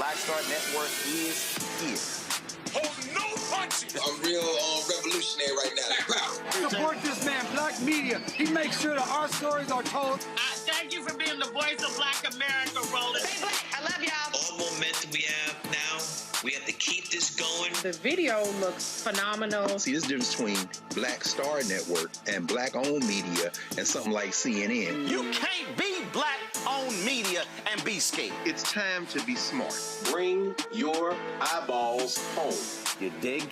Black Star Network is here. Hold no punches! I'm real revolutionary right now. Support this man, Black Media. He makes sure that our stories are told. Thank you for being the voice of Black America, Roland. Stay black. I love y'all. All momentum we have now, we have to keep this going. The video looks phenomenal. See, there's a difference between Black Star Network and Black-owned media and something like CNN. You can't be Black-owned media and be scared. It's time to be smart. Bring your eyeballs home. You dig?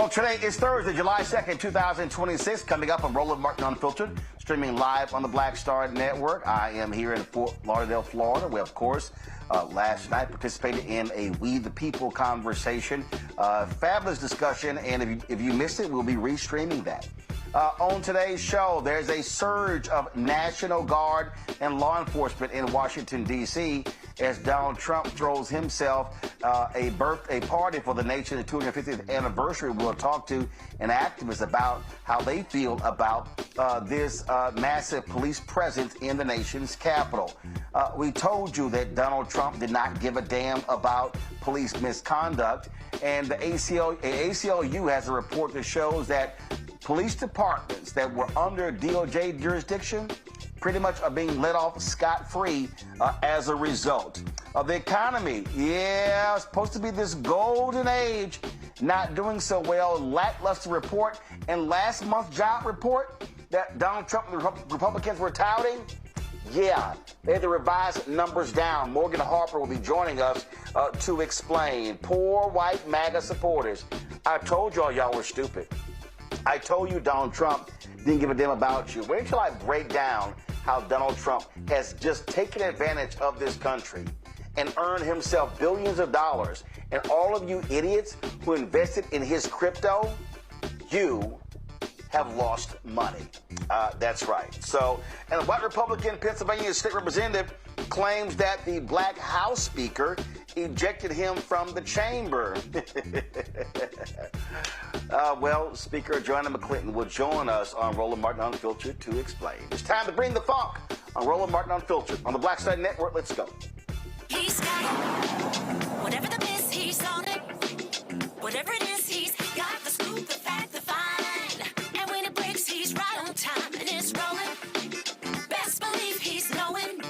Well, today is Thursday, July 2nd, 2026. Coming up on Roland Martin Unfiltered, streaming live on the Black Star Network. I am here in Fort Lauderdale, Florida, where, of course, last night participated in a We the People conversation. Fabulous discussion, and if you missed it, we'll be restreaming that. On today's show, there's a surge of National Guard and law enforcement in Washington, D.C., as Donald Trump throws himself a party for the nation's 250th anniversary. We'll talk to an activist about how they feel about this massive police presence in the nation's capital. We told you that Donald Trump did not give a damn about police misconduct, and the ACLU has a report that shows that police departments that were under DOJ jurisdiction pretty much are being let off scot-free as a result. The economy, it's supposed to be this golden age, not doing so well. Lackluster report. And last month's job report that Donald Trump and the Republicans were touting, they had to revise numbers down. Morgan Harper will be joining us to explain. Poor white MAGA supporters. I told y'all were stupid. I told you Donald Trump didn't give a damn about you. Wait until I break down how Donald Trump has just taken advantage of this country and earned himself billions of dollars. And all of you idiots who invested in his crypto, you have lost money. That's right. So, and a white Republican Pennsylvania state representative claims that the black House Speaker ejected him from the chamber. Well, Speaker Joanna McClinton will join us on Roland Martin Unfiltered to explain. It's time to bring the funk on Roland Martin Unfiltered on the Black Star Network. Let's go. He's got it. Whatever the miss, he's on it. Whatever it is, he's got the scoop, the fact, the fine. And when it breaks, he's right on time and it's rolling. Best believe he's knowing.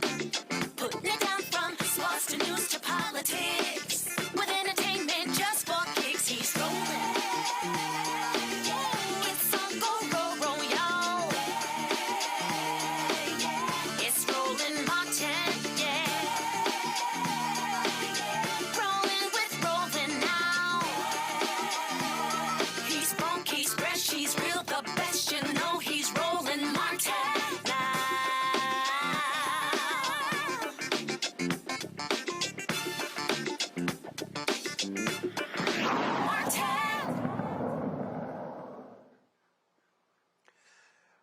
Putting it down from sports to news to politics. With entertainment just for kicks, he's rolling. It's on go, y'all. It's Roland Martin, Rolling with Roland now. He's funky, he's fresh, he's real, the best, you know he's Roland Martin now.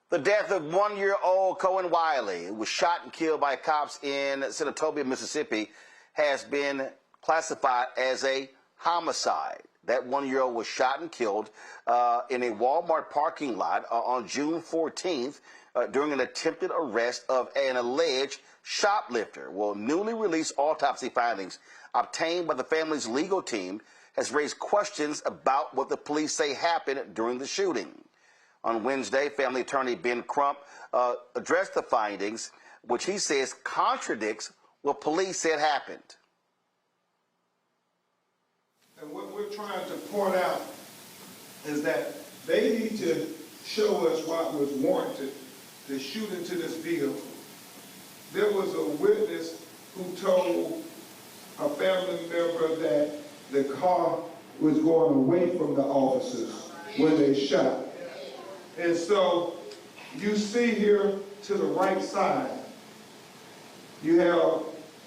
The death of one-year-old Cohen Wiley, who was shot and killed by cops in Senatobia, Mississippi, has been classified as a homicide. That one-year-old was shot and killed in a Walmart parking lot on June 14th during an attempted arrest of an alleged shoplifter. Well, newly released autopsy findings obtained by the family's legal team has raised questions about what the police say happened during the shooting. On Wednesday, family attorney Ben Crump addressed the findings, which he says contradicts what police said happened. And what we're trying to point out is that they need to show us what was warranted to shoot into this vehicle. There was a witness who told a family member that the car was going away from the officers when they shot. And so you see here to the right side, you have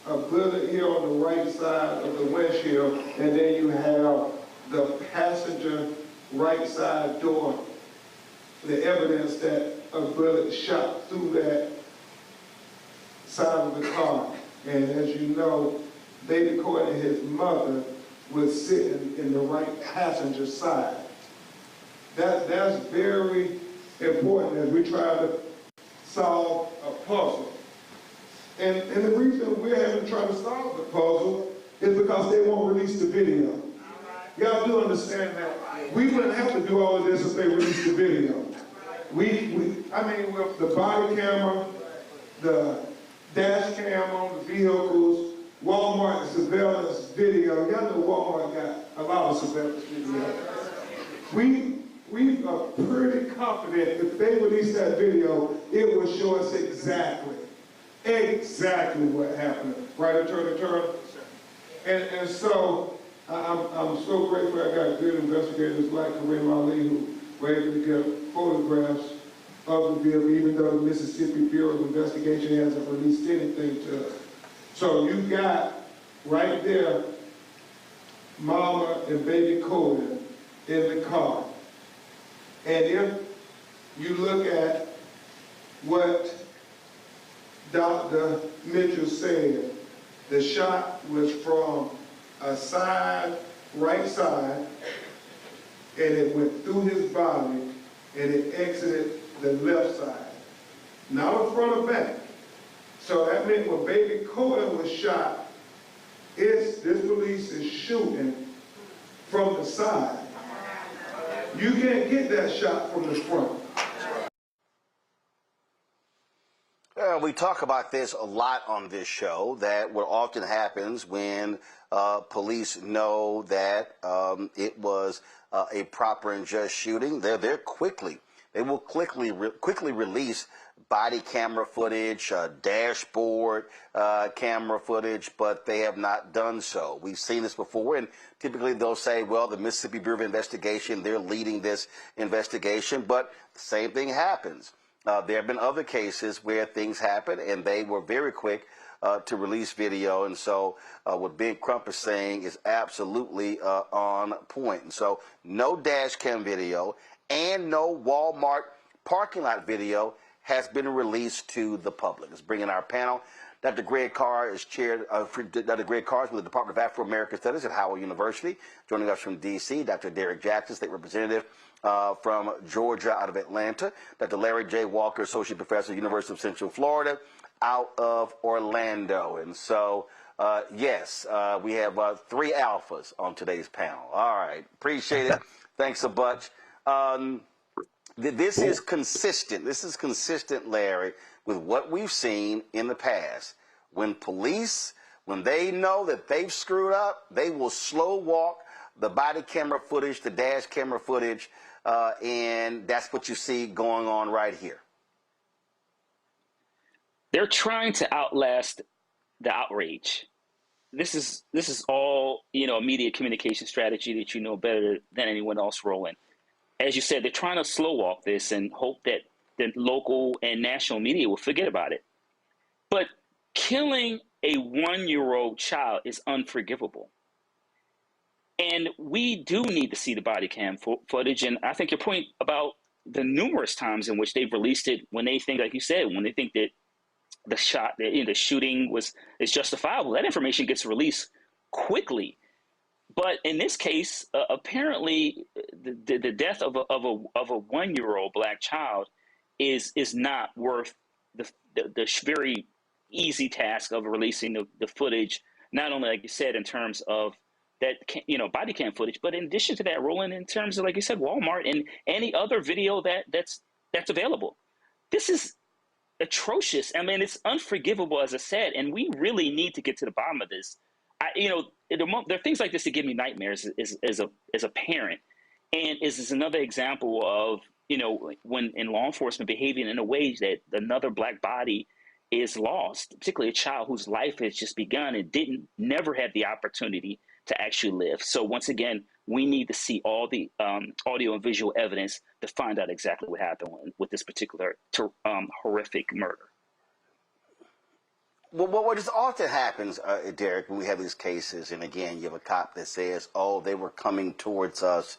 a bullet here on the right side of the windshield, and then you have the passenger right side door, the evidence that a bullet shot through that side of the car. And as you know, David Cohen and his mother was sitting in the right passenger side. That's very important as we try to solve a puzzle. And the reason we're having to try to solve the puzzle is because they won't release the video. Y'all do understand that. We wouldn't have to do all of this if they released the video. I mean, with the body camera, the dash cam on the vehicles, Walmart surveillance video. Y'all know Walmart got a lot of surveillance video. We are pretty confident if they release that video, it will show us exactly what happened. Right, Attorney Turner? And so I'm so grateful I got good investigators like Kareem Ali who were able to get photographs of the vehicle, even though the Mississippi Bureau of Investigation hasn't released anything to us. So you got right there Mama and baby Cohen in the car. And if you look at what Dr. Mitchell said, the shot was from a side, right side, and it went through his body, and it exited the left side. Not a front or back. So that meant when baby Cohen was shot, this police is shooting from the side. You can't get that shot from the front. We talk about this a lot on this show, that what often happens when police know that it was a proper and just shooting, they will quickly release body camera footage, dashboard camera footage, but they have not done so. We've seen this before, and typically they'll say, well, the Mississippi Bureau of Investigation, they're leading this investigation, but the same thing happens. There have been other cases where things happen, and they were very quick to release video. And so what Big Crump is saying is absolutely on point. And so no dash cam video and no Walmart parking lot video has been released to the public. Let's bring in our panel. Dr. Greg Carr is chaired, Dr. Greg Carr is with the Department of Afro-American Studies at Howard University. Joining us from D.C., Dr. Derek Jackson, State Representative from Georgia out of Atlanta. Dr. Larry J. Walker, Associate Professor, University of Central Florida, out of Orlando. And so, yes, we have 3 alphas on today's panel. All right. Appreciate it. Thanks a bunch. This is consistent. This is consistent, Larry, with what we've seen in the past. When police, when they know that they've screwed up, they will slow walk the body camera footage, the dash camera footage, and that's what you see going on right here. They're trying to outlast the outrage. This is all, a media communication strategy that you know better than anyone else, Roland. As you said, they're trying to slow walk this and hope that the local and national media will forget about it. But killing a 1-year-old child is unforgivable. And we do need to see the body cam footage. And I think your point about the numerous times in which they've released it, when they think, like you said, when they think that the shooting is justifiable, that information gets released quickly. But in this case, apparently, the death of a 1-year-old black child is not worth the very easy task of releasing the footage. Not only, like you said, in terms of that body cam footage, but in addition to that, Roland, in terms of, like you said, Walmart and any other video that's available. This is atrocious. I mean, it's unforgivable, as I said, and we really need to get to the bottom of this. There are things like this that give me nightmares as a parent, and is another example of when in law enforcement behaving in a way that another black body is lost, particularly a child whose life has just begun and never had the opportunity to actually live. So once again, we need to see all the audio and visual evidence to find out exactly what happened with this particular horrific murder. Well, what just often happens, Derek, when we have these cases, and again, you have a cop that says, oh, they were coming towards us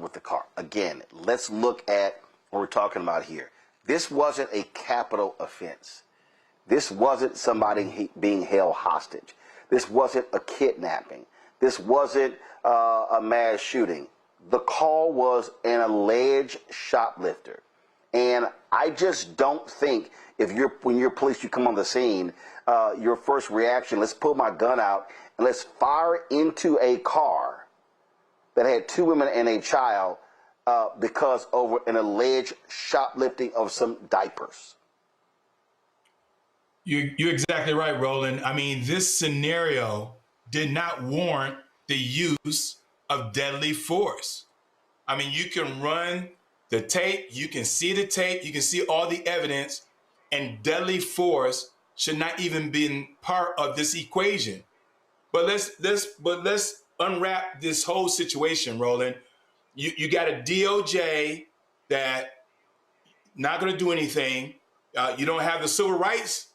with the car. Again, let's look at what we're talking about here. This wasn't a capital offense. This wasn't somebody being held hostage. This wasn't a kidnapping. This wasn't a mass shooting. The call was an alleged shoplifter. And I just don't think when you're police, you come on the scene, your first reaction, let's pull my gun out and let's fire into a car that had 2 women and a child because over an alleged shoplifting of some diapers. You're exactly right, Roland. I mean, this scenario did not warrant the use of deadly force. I mean, you can run the tape, you can see the tape, you can see all the evidence, and deadly force should not even be part of this equation. But let's unwrap this whole situation, Roland, you got a DOJ that not going to do anything. You don't have the civil rights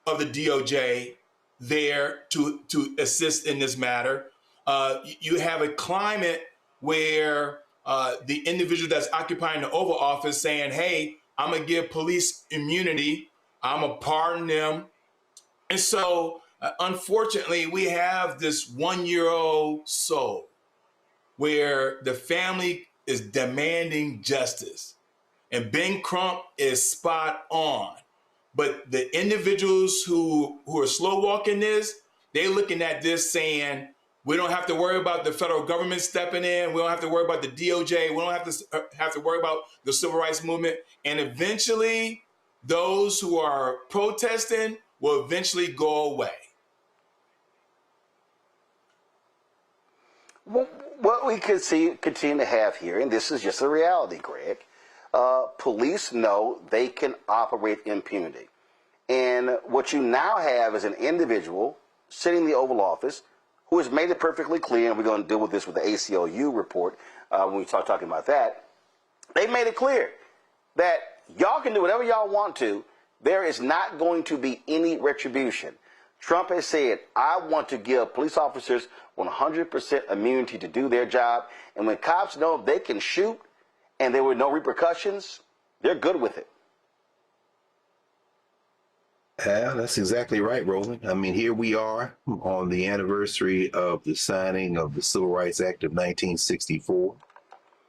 of the DOJ there to assist in this matter. You have a climate where the individual that's occupying the Oval Office saying, hey, I'm going to give police immunity. I'm going to pardon them. And so, unfortunately, we have this 1-year-old soul where the family is demanding justice. And Ben Crump is spot on. But the individuals who are slow walking this, they're looking at this saying, we don't have to worry about the federal government stepping in. We don't have to worry about the DOJ. We don't have to worry about the civil rights movement. And eventually, those who are protesting will eventually go away. What we could continue to have here, and this is just a reality, Greg, police know they can operate impunity. And what you now have is an individual sitting in the Oval Office who has made it perfectly clear, and we're going to deal with this with the ACLU report when we start talking about that. They made it clear that y'all can do whatever y'all want to. There is not going to be any retribution. Trump has said, I want to give police officers 100% immunity to do their job. And when cops know they can shoot and there were no repercussions, they're good with it. Yeah, that's exactly right, Roland. I mean, here we are on the anniversary of the signing of the Civil Rights Act of 1964.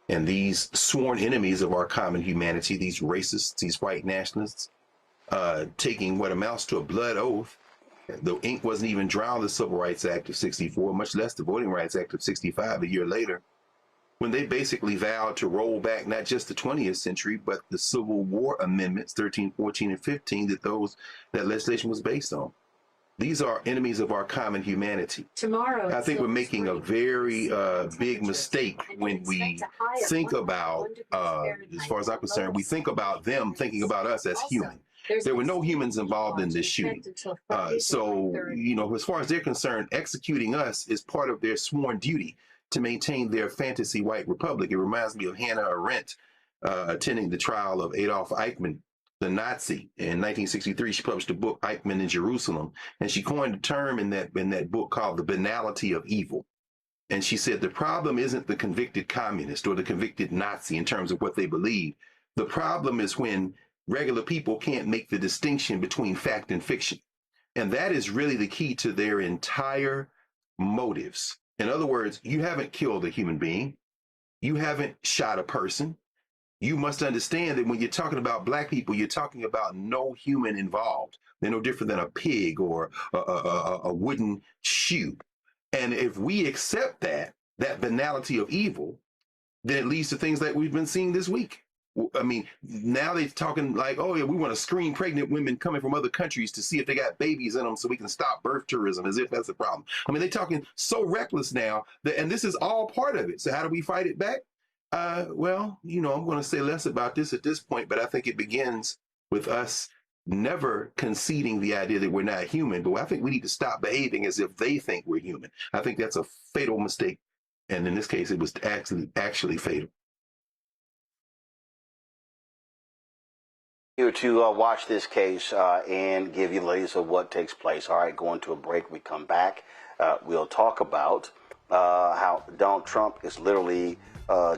And these sworn enemies of our common humanity, these racists, these white nationalists, taking what amounts to a blood oath. The ink wasn't even dry on the Civil Rights Act of 64, much less the Voting Rights Act of 65 a year later, when they basically vowed to roll back not just the 20th century, but the Civil War amendments, 13, 14, and 15, that legislation was based on. These are enemies of our common humanity. Tomorrow, I think we're making a very big mistake when we think about, as far as I'm concerned, we think about them thinking about us as human. There were no humans involved in this shooting. So, you know, as far as they're concerned, executing us is part of their sworn duty to maintain their fantasy white republic. It reminds me of Hannah Arendt attending the trial of Adolf Eichmann, the Nazi. In 1963, she published a book, Eichmann in Jerusalem, and she coined a term in that book called the banality of evil. And she said the problem isn't the convicted communist or the convicted Nazi in terms of what they believe. The problem is when regular people can't make the distinction between fact and fiction. And that is really the key to their entire motives. In other words, you haven't killed a human being. You haven't shot a person. You must understand that when you're talking about black people, you're talking about no human involved. They're no different than a pig or a wooden shoe. And if we accept that banality of evil, then it leads to things that we've been seeing this week. I mean, now they're talking like, oh, yeah, we want to screen pregnant women coming from other countries to see if they got babies in them so we can stop birth tourism, as if that's a problem. I mean, they're talking so reckless now, and this is all part of it. So how do we fight it back? Well, you know, I'm going to say less about this at this point, but I think it begins with us never conceding the idea that we're not human. But I think we need to stop behaving as if they think we're human. I think that's a fatal mistake. And in this case, it was actually fatal. Here to watch this case and give you the latest of what takes place. All right, going to a break. We come back. We'll talk about how Donald Trump is literally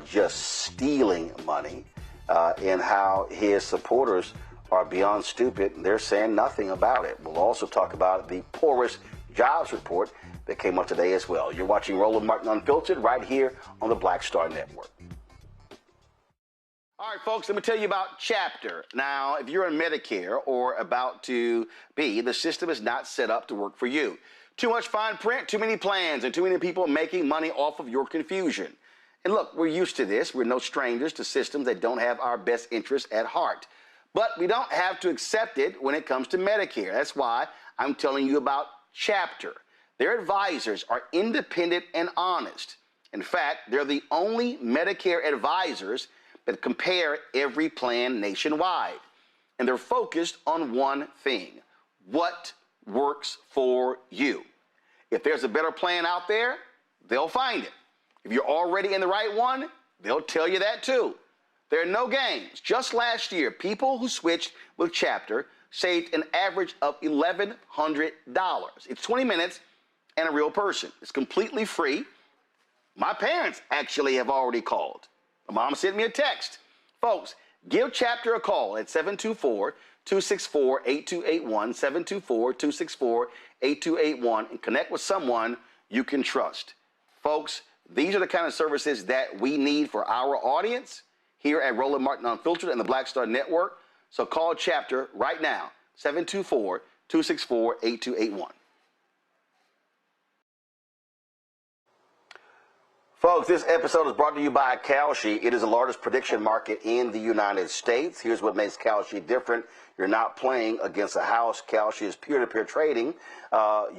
just stealing money and how his supporters are beyond stupid. They're saying nothing about it. We'll also talk about the poorest jobs report that came up today as well. You're watching Roland Martin Unfiltered right here on the Black Star Network. All right, folks, let me tell you about Chapter. Now, if you're on Medicare or about to be, the system is not set up to work for you. Too much fine print, too many plans, and too many people making money off of your confusion. And look, we're used to this. We're no strangers to systems that don't have our best interests at heart. But we don't have to accept it when it comes to Medicare. That's why I'm telling you about Chapter. Their advisors are independent and honest. In fact, they're the only Medicare advisors that compare every plan nationwide. And they're focused on one thing: what works for you. If there's a better plan out there, they'll find it. If you're already in the right one, they'll tell you that too. There are no games. Just last year, people who switched with Chapter saved an average of $1,100. It's 20 minutes and a real person. It's completely free. My parents actually have already called. My mom sent me a text. Folks, give Chapter a call at 724-264-8281, 724-264-8281, and connect with someone you can trust. Folks, these are the kind of services that we need for our audience here at Roland Martin Unfiltered and the Black Star Network. So call Chapter right now, 724-264-8281. Folks, this episode is brought to you by Kalshi. It is the largest prediction market in the United States. Here's what makes Kalshi different. You're not playing against a house. Kalshi is peer-to-peer trading.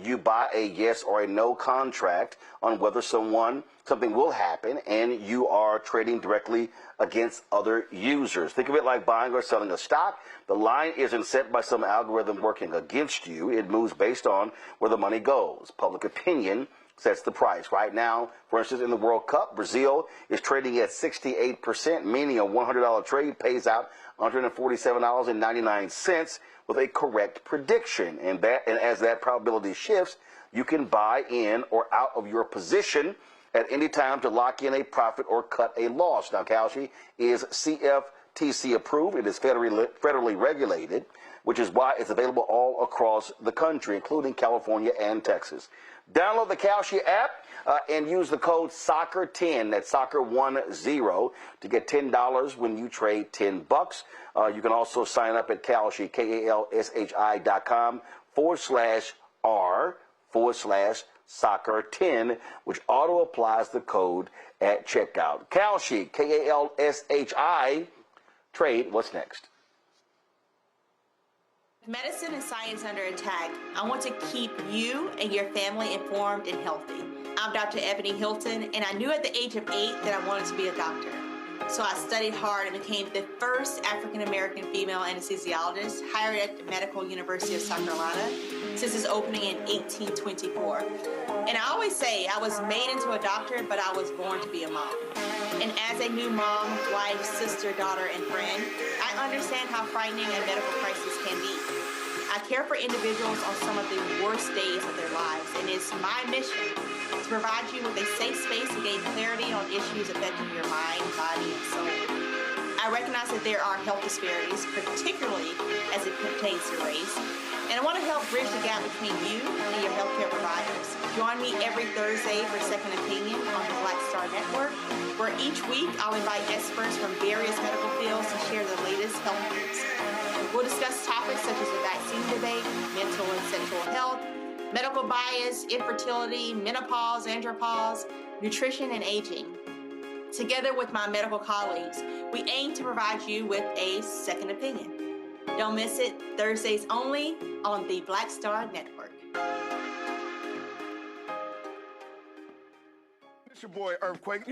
You buy a yes or a no contract on whether something will happen, and you are trading directly against other users. Think of it like buying or selling a stock. The line isn't set by some algorithm working against you. It moves based on where the money goes. Public opinion sets the price. Right now, for instance, in the World Cup, Brazil is trading at 68%, meaning a $100 trade pays out $147.99 with a correct prediction. And as that probability shifts, you can buy in or out of your position at any time to lock in a profit or cut a loss. Now, Kalshi is CFTC approved. It is federally regulated, which is why it's available all across the country, including California and Texas. Download the Kalshi app and use the code SOCCER10, that's SOCCER10, to get $10 when you trade $10. You can also sign up at Kalshi, KALSHI.com/R/SOCCER10, which auto applies the code at checkout. Kalshi, KALSHI, trade. What's next? Medicine and science under attack. I want to keep you and your family informed and healthy. I'm Dr. Ebony Hilton, and I knew at the age of 8 that I wanted to be a doctor. So I studied hard and became the first African-American female anesthesiologist hired at the Medical University of South Carolina since its opening in 1824. And I always say I was made into a doctor, but I was born to be a mom. And as a new mom, wife, sister, daughter, and friend, I understand how frightening a medical crisis can be. I care for individuals on some of the worst days of their lives, and it's my mission to provide you with a safe space to gain clarity on issues affecting your mind, body, and soul. I recognize that there are health disparities, particularly as it pertains to race, and I want to help bridge the gap between you and your healthcare providers. Join me every Thursday for Second Opinion on the Black Star Network, where each week I'll invite experts from various medical fields to share the latest health news. We'll discuss topics such as the vaccine debate, mental and sexual health, medical bias, infertility, menopause, andropause, nutrition, and aging. Together with my medical colleagues, we aim to provide you with a second opinion. Don't miss it, Thursdays only on the Black Star Network. It's your boy Earthquake,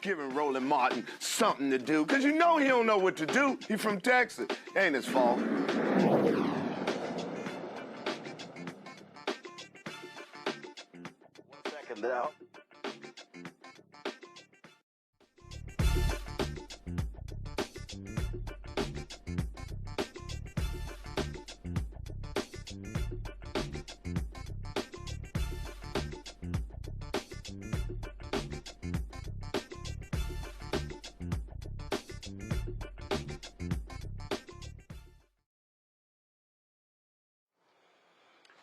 giving Roland Martin something to do, because he don't know what to do. He's from Texas. Ain't his fault. 1 second now.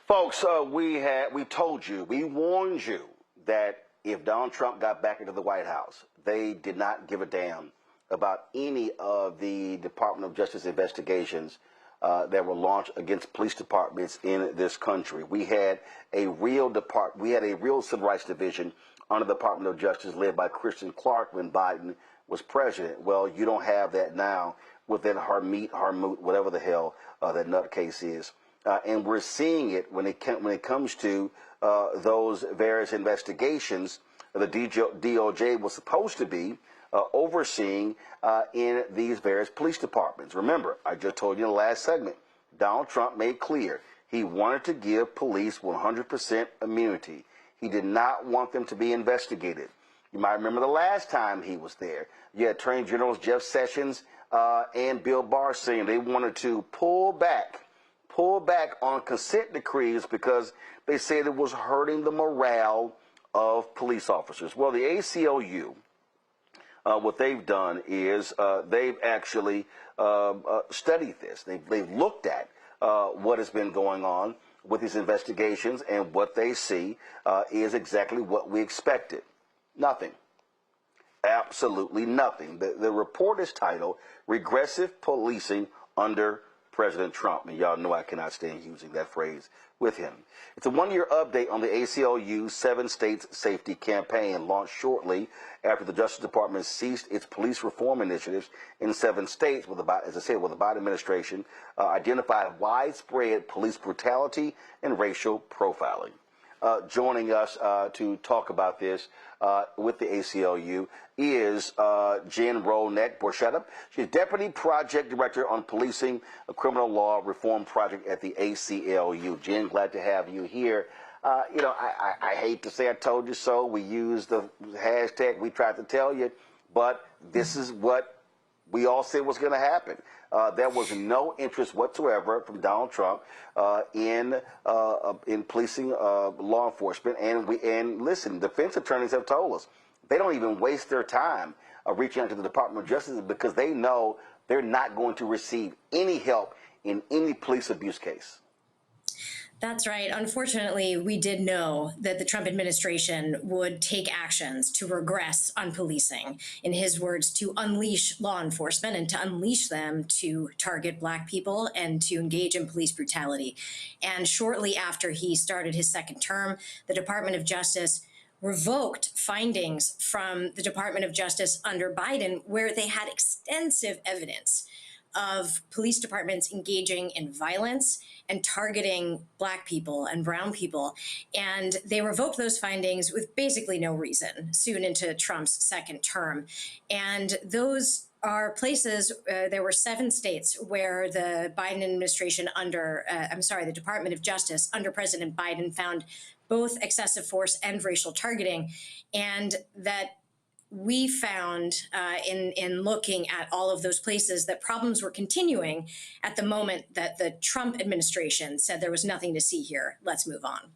Folks, we told you, we warned you that if Donald Trump got back into the White House, they did not give a damn about any of the Department of Justice investigations that were launched against police departments in this country. We had a real civil rights division under the Department of Justice led by Christian Clark when Biden was president. Well, you don't have that now with that Harmoot, whatever the hell that nutcase is. And we're seeing it when it comes to those various investigations the DOJ was supposed to be overseeing in these various police departments. Remember, I just told you in the last segment, Donald Trump made clear he wanted to give police 100% immunity. He did not want them to be investigated. You might remember the last time he was there. You had Attorney Generals Jeff Sessions and Bill Barr saying they wanted to pull back on consent decrees because they said it was hurting the morale of police officers. Well, the ACLU, what they've done is they've actually studied this. They've looked at what has been going on with these investigations, and what they see is exactly what we expected. Nothing. Absolutely nothing. The report is titled Regressive Policing Under President Trump. And y'all know I cannot stand using that phrase with him. It's a one-year update on the ACLU's 7 states safety campaign, launched shortly after the Justice Department ceased its police reform initiatives in 7 states, with about, as I said, with the Biden administration identified widespread police brutality and racial profiling. Joining us to talk about this with the ACLU is Jen Rollneck-Borchetta. She's Deputy Project Director on Policing, a Criminal Law Reform Project at the ACLU. Jen, glad to have you here. I hate to say I told you so. We used the hashtag, we tried to tell you, but this is what we all said was going to happen. There was no interest whatsoever from Donald Trump in policing law enforcement. And listen, defense attorneys have told us they don't even waste their time reaching out to the Department of Justice because they know they're not going to receive any help in any police abuse case. That's right. Unfortunately, we did know that the Trump administration would take actions to regress on policing, in his words, to unleash law enforcement and to unleash them to target Black people and to engage in police brutality. And shortly after he started his second term, the Department of Justice revoked findings from the Department of Justice under Biden, where they had extensive evidence of police departments engaging in violence and targeting Black people and brown people. And they revoked those findings with basically no reason soon into Trump's second term. And those are places, there were 7 states where the Biden administration the Department of Justice under President Biden found both excessive force and racial targeting. And that we found in looking at all of those places that problems were continuing at the moment that the Trump administration said there was nothing to see here. Let's move on.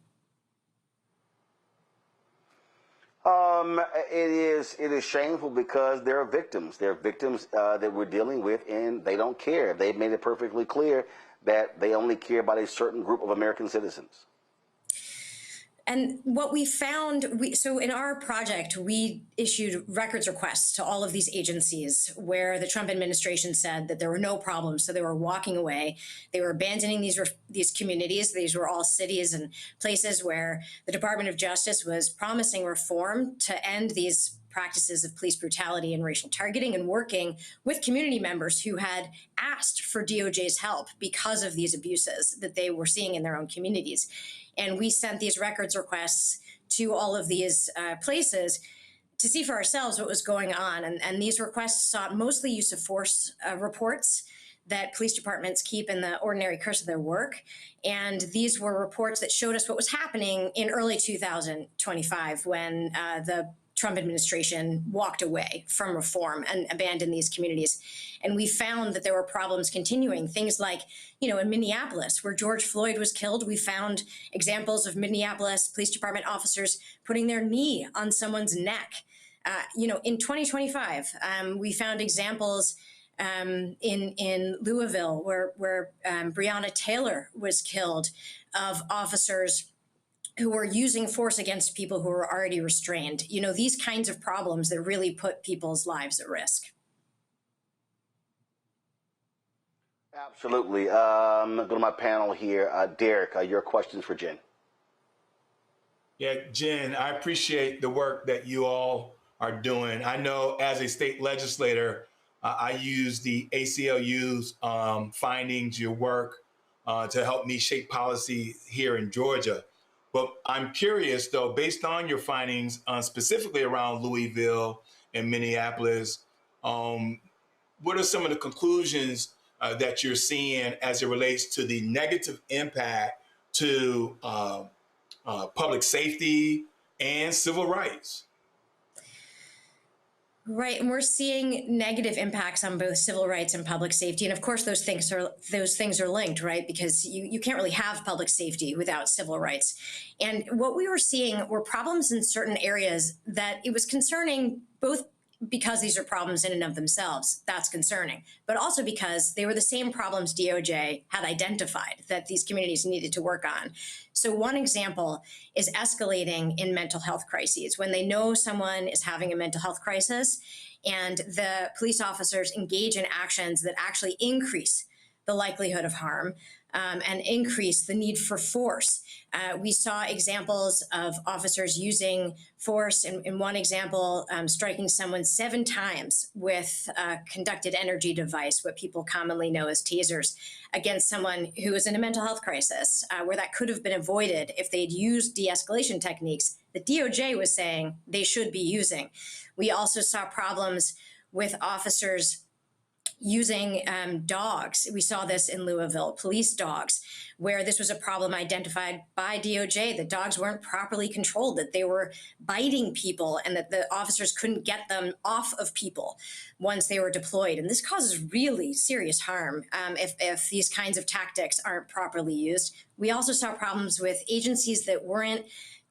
It is shameful because there are victims. There are victims that we're dealing with, and they don't care. They've made it perfectly clear that they only care about a certain group of American citizens. And what we found, so in our project, we issued records requests to all of these agencies where the Trump administration said that there were no problems, so they were walking away. They were abandoning these communities. These were all cities and places where the Department of Justice was promising reform to end these practices of police brutality and racial targeting, and working with community members who had asked for DOJ's help because of these abuses that they were seeing in their own communities. And we sent these records requests to all of these places to see for ourselves what was going on. And these requests sought mostly use of force reports that police departments keep in the ordinary course of their work. And these were reports that showed us what was happening in early 2025 when the Trump administration walked away from reform and abandoned these communities. And we found that there were problems continuing. Things like, in Minneapolis, where George Floyd was killed, we found examples of Minneapolis Police Department officers putting their knee on someone's neck. In 2025, we found examples in Louisville, where Breonna Taylor was killed, of officers who were using force against people who were already restrained. These kinds of problems that really put people's lives at risk. Absolutely. Go to my panel here. Derek, your questions for Jen. Yeah, Jen, I appreciate the work that you all are doing. I know as a state legislator, I use the ACLU's findings, your work, to help me shape policy here in Georgia. But I'm curious, though, based on your findings, specifically around Louisville and Minneapolis, what are some of the conclusions that you're seeing as it relates to the negative impact to public safety, and civil rights. Right, and we're seeing negative impacts on both civil rights and public safety, and of course those things are linked, right? Because you can't really have public safety without civil rights. And what we were seeing were problems in certain areas that it was concerning, both because these are problems in and of themselves, that's concerning, but also because they were the same problems DOJ had identified that these communities needed to work on. So one example is escalating in mental health crises. When they know someone is having a mental health crisis and the police officers engage in actions that actually increase the likelihood of harm and increase the need for force. We saw examples of officers using force. In one example, striking someone 7 times with a conducted energy device, what people commonly know as tasers, against someone who was in a mental health crisis, where that could have been avoided if they'd used de-escalation techniques that DOJ was saying they should be using. We also saw problems with officers using dogs. We saw this in Louisville, police dogs, where this was a problem identified by DOJ, that dogs weren't properly controlled, that they were biting people, and that the officers couldn't get them off of people once they were deployed. And this causes really serious harm if these kinds of tactics aren't properly used. We also saw problems with agencies that weren't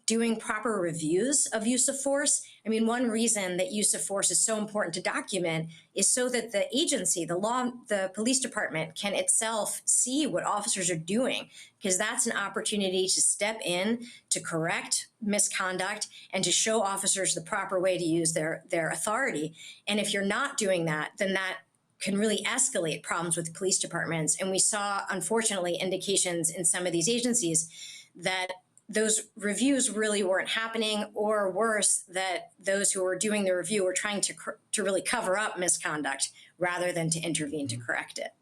doing proper reviews of use of force. I mean, one reason that use of force is so important to document is so that the agency, the police department, can itself see what officers are doing, because that's an opportunity to step in, to correct misconduct, and to show officers the proper way to use their authority. And if you're not doing that, then that can really escalate problems with police departments. And we saw, unfortunately, indications in some of these agencies that those reviews really weren't happening, or worse, that those who were doing the review were trying to really cover up misconduct rather than to intervene to correct it.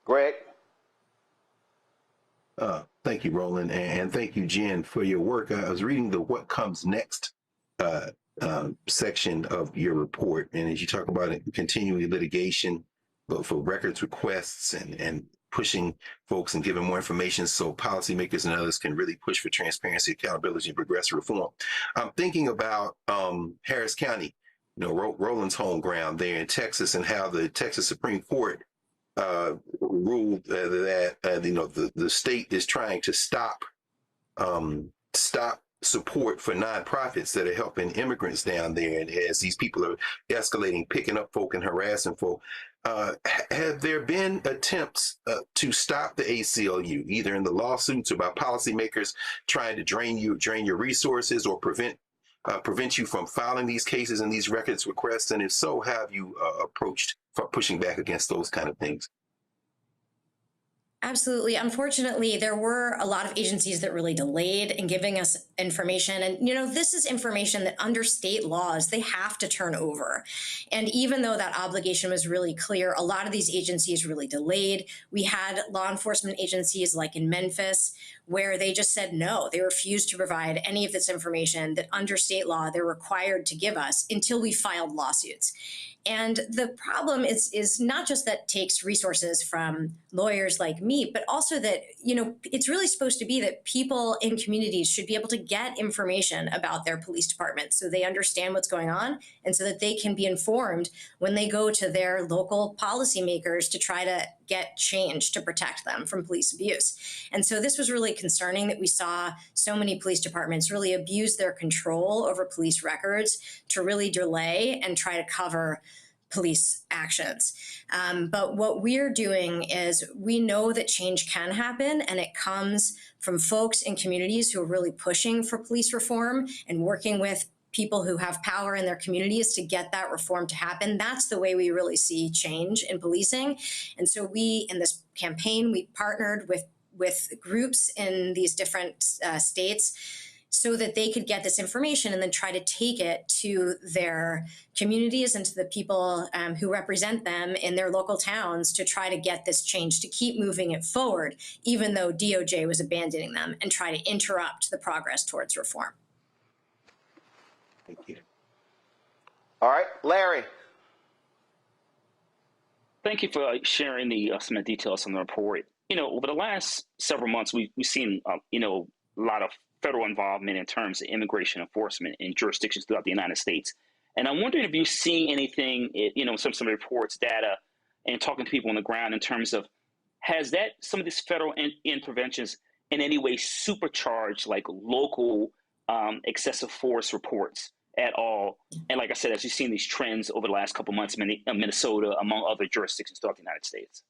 Greg? Thank you, Roland, and thank you, Jen, for your work. I was reading the What Comes Next section of your report, and as you talk about it, continuing litigation for records requests and pushing folks and giving more information so policymakers and others can really push for transparency, accountability, and progressive reform. I'm thinking about Harris County, Roland's home ground there in Texas, and how the Texas Supreme Court ruled that the state is trying to stop support for nonprofits that are helping immigrants down there, and as these people are escalating, picking up folk and harassing folk. Have there been attempts to stop the ACLU, either in the lawsuits or by policymakers trying to drain your resources or prevent you from filing these cases and these records requests? And if so, have you approached for pushing back against those kind of things? Absolutely. Unfortunately, there were a lot of agencies that really delayed in giving us information. And, this is information that under state laws, they have to turn over. And even though that obligation was really clear, a lot of these agencies really delayed. We had law enforcement agencies like in Memphis, where they just said no. They refused to provide any of this information that under state law they're required to give us until we filed lawsuits. And the problem is not just that takes resources from lawyers like me, but also that, it's really supposed to be that people in communities should be able to get information about their police departments so they understand what's going on and so that they can be informed when they go to their local policymakers to try to get change to protect them from police abuse. And so this was really concerning that we saw so many police departments really abuse their control over police records to really delay and try to cover police actions. But what we're doing is we know that change can happen, and it comes from folks in communities who are really pushing for police reform and working with people who have power in their communities to get that reform to happen. That's the way we really see change in policing. And so we, in this campaign, we partnered with groups in these different states so that they could get this information and then try to take it to their communities and to the people who represent them in their local towns to try to get this change, to keep moving it forward, even though DOJ was abandoning them, and try to interrupt the progress towards reform. Thank you. All right, Larry. Thank you for sharing some of the details on the report. Over the last several months, we've seen, lot of federal involvement in terms of immigration enforcement in jurisdictions throughout the United States. And I'm wondering if you're seeing anything, some reports, data, and talking to people on the ground in terms of, has that some of these federal interventions in any way supercharged like local excessive force reports at all? And like I said, as you've seen these trends over the last couple of months, Minnesota, among other jurisdictions throughout the United States.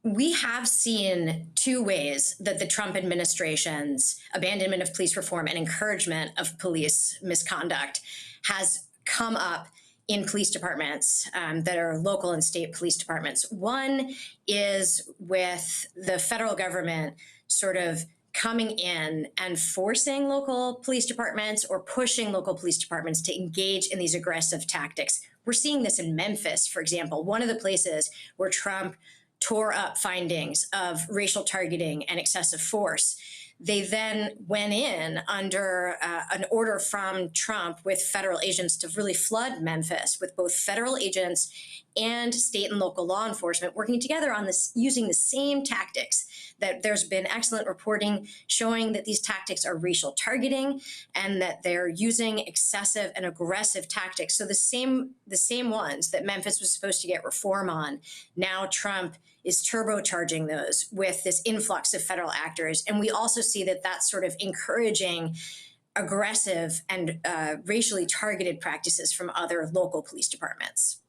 We have seen two ways that the Trump administration's abandonment of police reform and encouragement of police misconduct has come up in police departments that are local and state police departments. One is with the federal government sort of coming in and forcing local police departments or pushing local police departments to engage in these aggressive tactics. We're seeing this in Memphis, for example, one of the places where Trump tore up findings of racial targeting and excessive force. They then went in under an order from Trump with federal agents to really flood Memphis with both federal agents and state and local law enforcement working together on this, using the same tactics. That there's been excellent reporting showing that these tactics are racial targeting and that they're using excessive and aggressive tactics. So the same ones that Memphis was supposed to get reform on, now Trump is turbocharging those with this influx of federal actors. And we also see that that's sort of encouraging aggressive and racially targeted practices from other local police departments.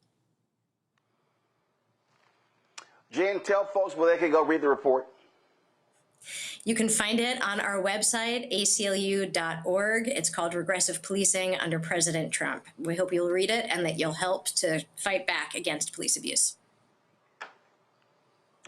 Jen, tell folks where they can go read the report. You can find it on our website, ACLU.org. It's called Regressive Policing Under President Trump. We hope you'll read it and that you'll help to fight back against police abuse.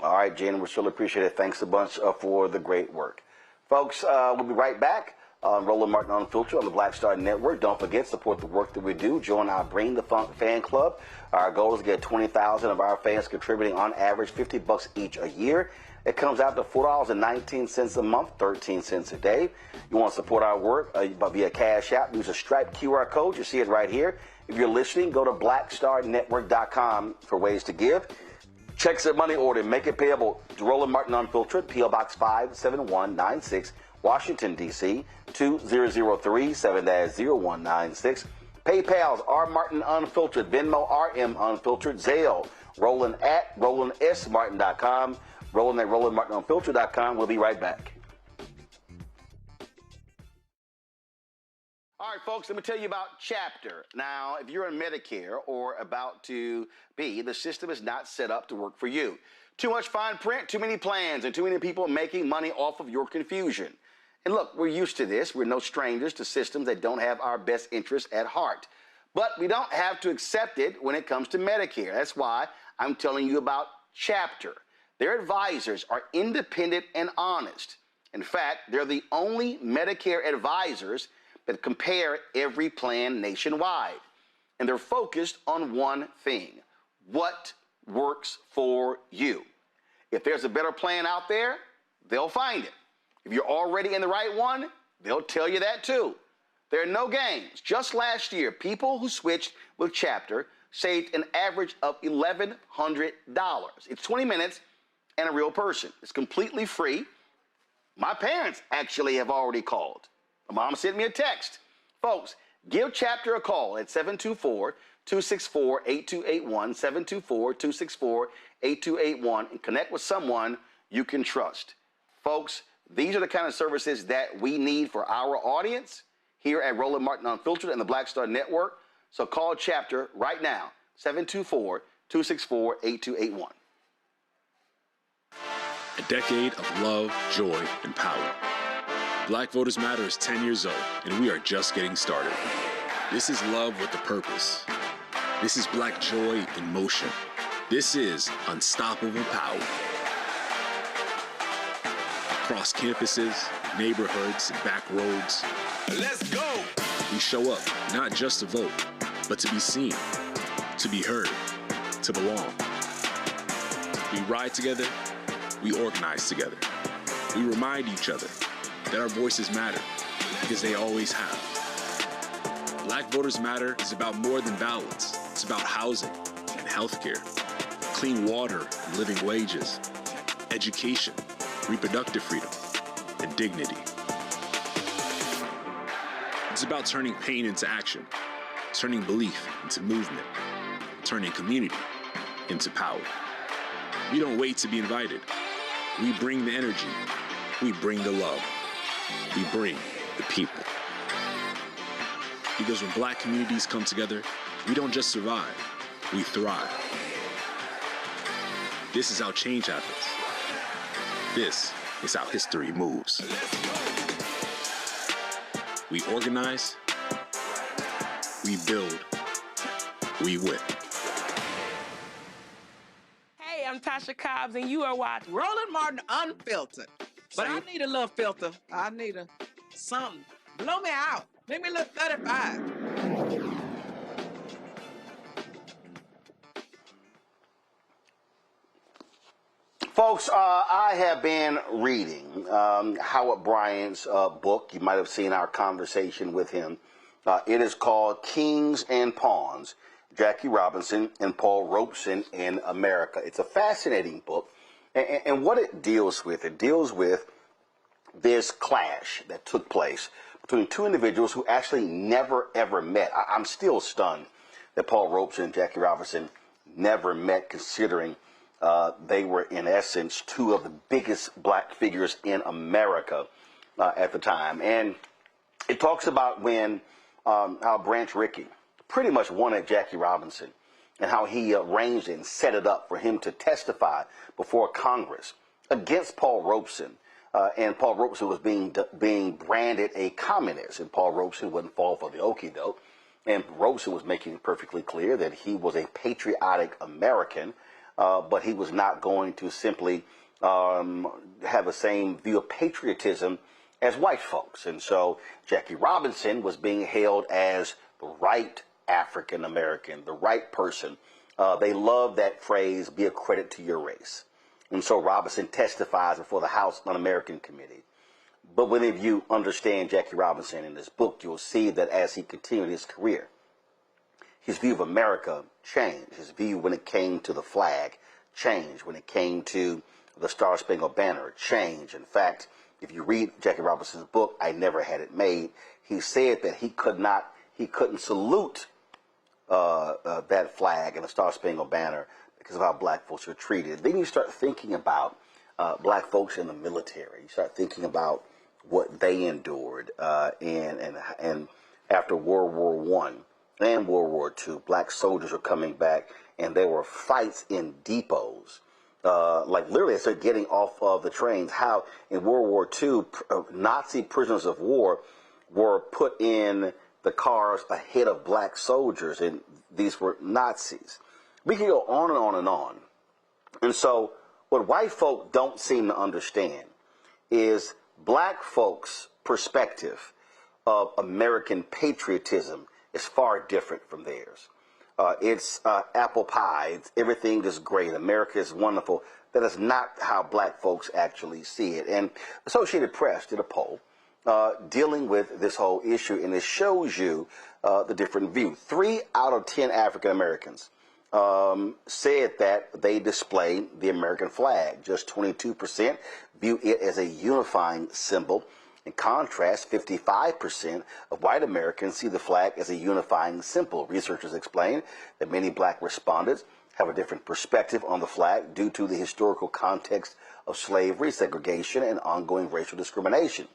All right, Jen, we surely appreciate it. Thanks a bunch for the great work. Folks, we'll be right back on Roland Martin Unfiltered on the Black Star Network. Don't forget, support the work that we do. Join our Bring the Funk fan club. Our goal is to get 20,000 of our fans contributing on average $50 each a year. It comes out to $4.19 a month, 13 cents a day. You want to support our work via Cash App. Use a striped QR code. You see it right here. If you're listening, go to blackstarnetwork.com for ways to give. Checks and money order, make it payable to Roland Martin Unfiltered, P.O. Box 57196, Washington, D.C., 2003, 7-0196. PayPal's R. Martin Unfiltered, Venmo RM Unfiltered, Zelle, Roland at RolandSMartin.com, Roland at RolandMartinUnfiltered.com. We'll be right back. All right, folks, let me tell you about Chapter. Now, if you're on Medicare or about to be, the system is not set up to work for you. Too much fine print, too many plans, and too many people making money off of your confusion. And look, we're used to this. We're no strangers to systems that don't have our best interests at heart. But we don't have to accept it when it comes to Medicare. That's why I'm telling you about Chapter. Their advisors are independent and honest. In fact, they're the only Medicare advisors that compare every plan nationwide. And they're focused on one thing: what works for you. If there's a better plan out there, they'll find it. If you're already in the right one, they'll tell you that too. There are no games. Just last year, people who switched with Chapter saved an average of $1,100. It's 20 minutes and a real person. It's completely free. My parents actually have already called. My mom sent me a text. Folks, give Chapter a call at 724-264-8281, 724-264-8281, and connect with someone you can trust. Folks, these are the kind of services that we need for our audience here at Roland Martin Unfiltered and the Black Star Network. So call Chapter right now, 724-264-8281. A decade of love, joy, and power. Black Voters Matter is 10 years old, and we are just getting started. This is love with a purpose. This is Black joy in motion. This is unstoppable power. Across campuses, neighborhoods, and back roads. Let's go! We show up not just to vote, but to be seen, to be heard, to belong. We ride together, we organize together. We remind each other that our voices matter, because they always have. Black Voters Matter is about more than ballots. It's about housing and healthcare, clean water and living wages, education, reproductive freedom, and dignity. It's about turning pain into action, turning belief into movement, turning community into power. We don't wait to be invited. We bring the energy. We bring the love. We bring the people. Because when Black communities come together, we don't just survive, we thrive. This is how change happens. This is how history moves. We organize, we build, we win. Hey, I'm Tasha Cobbs, and you are watching Roland Martin Unfiltered. But I need a little filter. I need something. Blow me out. Make me look 35. Folks, I have been reading Howard Bryant's book. You might have seen our conversation with him. It is called Kings and Pawns, Jackie Robinson and Paul Robeson in America. It's a fascinating book. And what it deals with this clash that took place between two individuals who actually never, ever met. I'm still stunned that Paul Robeson and Jackie Robinson never met, considering they were, in essence, two of the biggest Black figures in America at the time. And it talks about when how Branch Rickey pretty much wanted Jackie Robinson, and how he arranged and set it up for him to testify before Congress against Paul Robeson. And Paul Robeson was being branded a communist, and Paul Robeson wouldn't fall for the okie doke. And Robeson was making it perfectly clear that he was a patriotic American, but he was not going to simply have the same view of patriotism as white folks. And so Jackie Robinson was being hailed as the right African American, the right person. They love that phrase, be a credit to your race. And so Robinson testifies before the House Un-American Committee. But when you understand Jackie Robinson in this book, you'll see that as he continued his career, his view of America changed. His view when it came to the flag changed. When it came to the Star-Spangled Banner changed. In fact, if you read Jackie Robinson's book, I Never Had It Made, he said that he couldn't salute that flag and the Star-Spangled Banner because of how Black folks were treated. Then you start thinking about Black folks in the military. You start thinking about what they endured, and after World War I and World War II, Black soldiers were coming back, and there were fights in depots. Like literally, as they're getting off of the trains, how in World War II, Nazi prisoners of war were put in the cars ahead of Black soldiers, and these were Nazis. We can go on and on and on. And so what white folk don't seem to understand is Black folks' perspective of American patriotism is far different from theirs. It's apple pie. It's everything is great. America is wonderful. That is not how Black folks actually see it. And Associated Press did a poll dealing with this whole issue, and it shows you the different view. 3 out of 10 African Americans said that they display the American flag. Just 22% view it as a unifying symbol. In contrast, 55% of white Americans see the flag as a unifying symbol. Researchers explain that many Black respondents have a different perspective on the flag due to the historical context of slavery, segregation, and ongoing racial discrimination.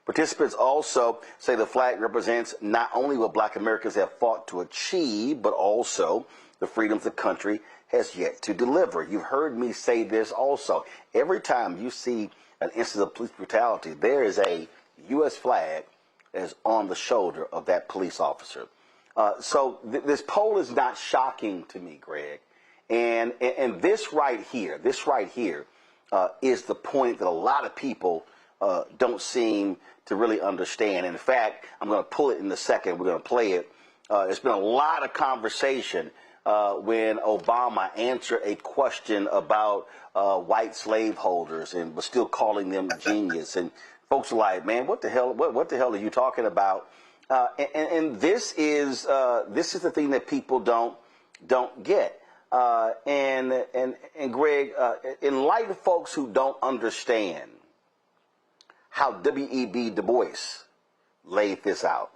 Participants also say the flag represents not only what Black Americans have fought to achieve, but also the freedoms the country has yet to deliver. You've heard me say this also. Every time you see an instance of police brutality, there is a U.S. flag that is on the shoulder of that police officer. So this poll is not shocking to me, Greg. And this right here is the point that a lot of people don't seem to really understand. In fact, I'm going to pull it in a second. We're going to play it. There's been a lot of conversation when Obama answered a question about white slaveholders and was still calling them genius. And folks are like, man, what the hell are you talking about? And this is the thing that people don't get. And Greg, in light of folks who don't understand how W.E.B. Du Bois laid this out.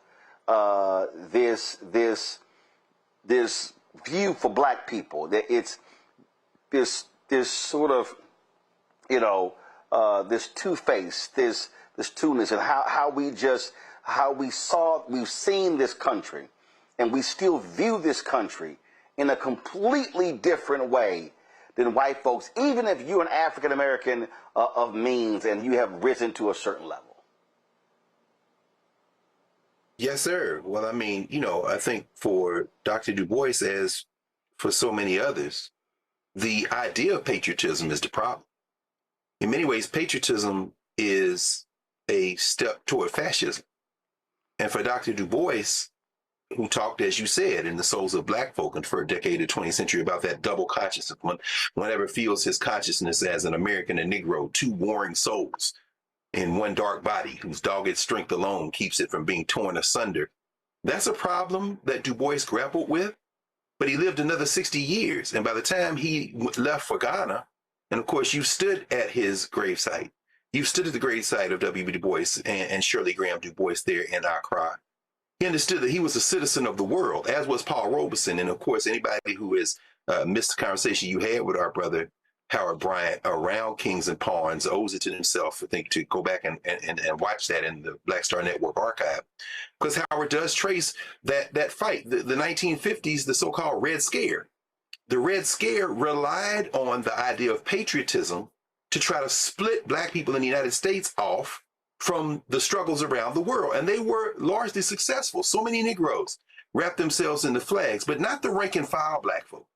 This view for black people, that it's this sort of, this two-face, this two-ness, and how we've seen this country, and we still view this country in a completely different way than white folks, even if you're an African American of means and you have risen to a certain level. Yes, sir. Well, I mean, I think for Dr. Du Bois, as for so many others, the idea of patriotism is the problem. In many ways, patriotism is a step toward fascism. And for Dr. Du Bois, who talked, as you said, in the souls of black folk and for a decade of the 20th century about that double consciousness, whenever feels his consciousness as an American and Negro, two warring souls in one dark body whose dogged strength alone keeps it from being torn asunder. That's a problem that Du Bois grappled with, but he lived another 60 years. And by the time he left for Ghana, and of course you stood at his gravesite, you stood at the gravesite of W.B. Du Bois and Shirley Graham Du Bois there in Accra. He understood that he was a citizen of the world, as was Paul Robeson. And of course, anybody who has missed the conversation you had with our brother Howard Bryant around Kings and Pawns owes it to himself, I think, to go back and watch that in the Black Star Network archive. Because Howard does trace that fight, the 1950s, the so-called Red Scare. The Red Scare relied on the idea of patriotism to try to split black people in the United States off from the struggles around the world. And they were largely successful. So many Negroes wrapped themselves in the flags, but not the rank and file black folk.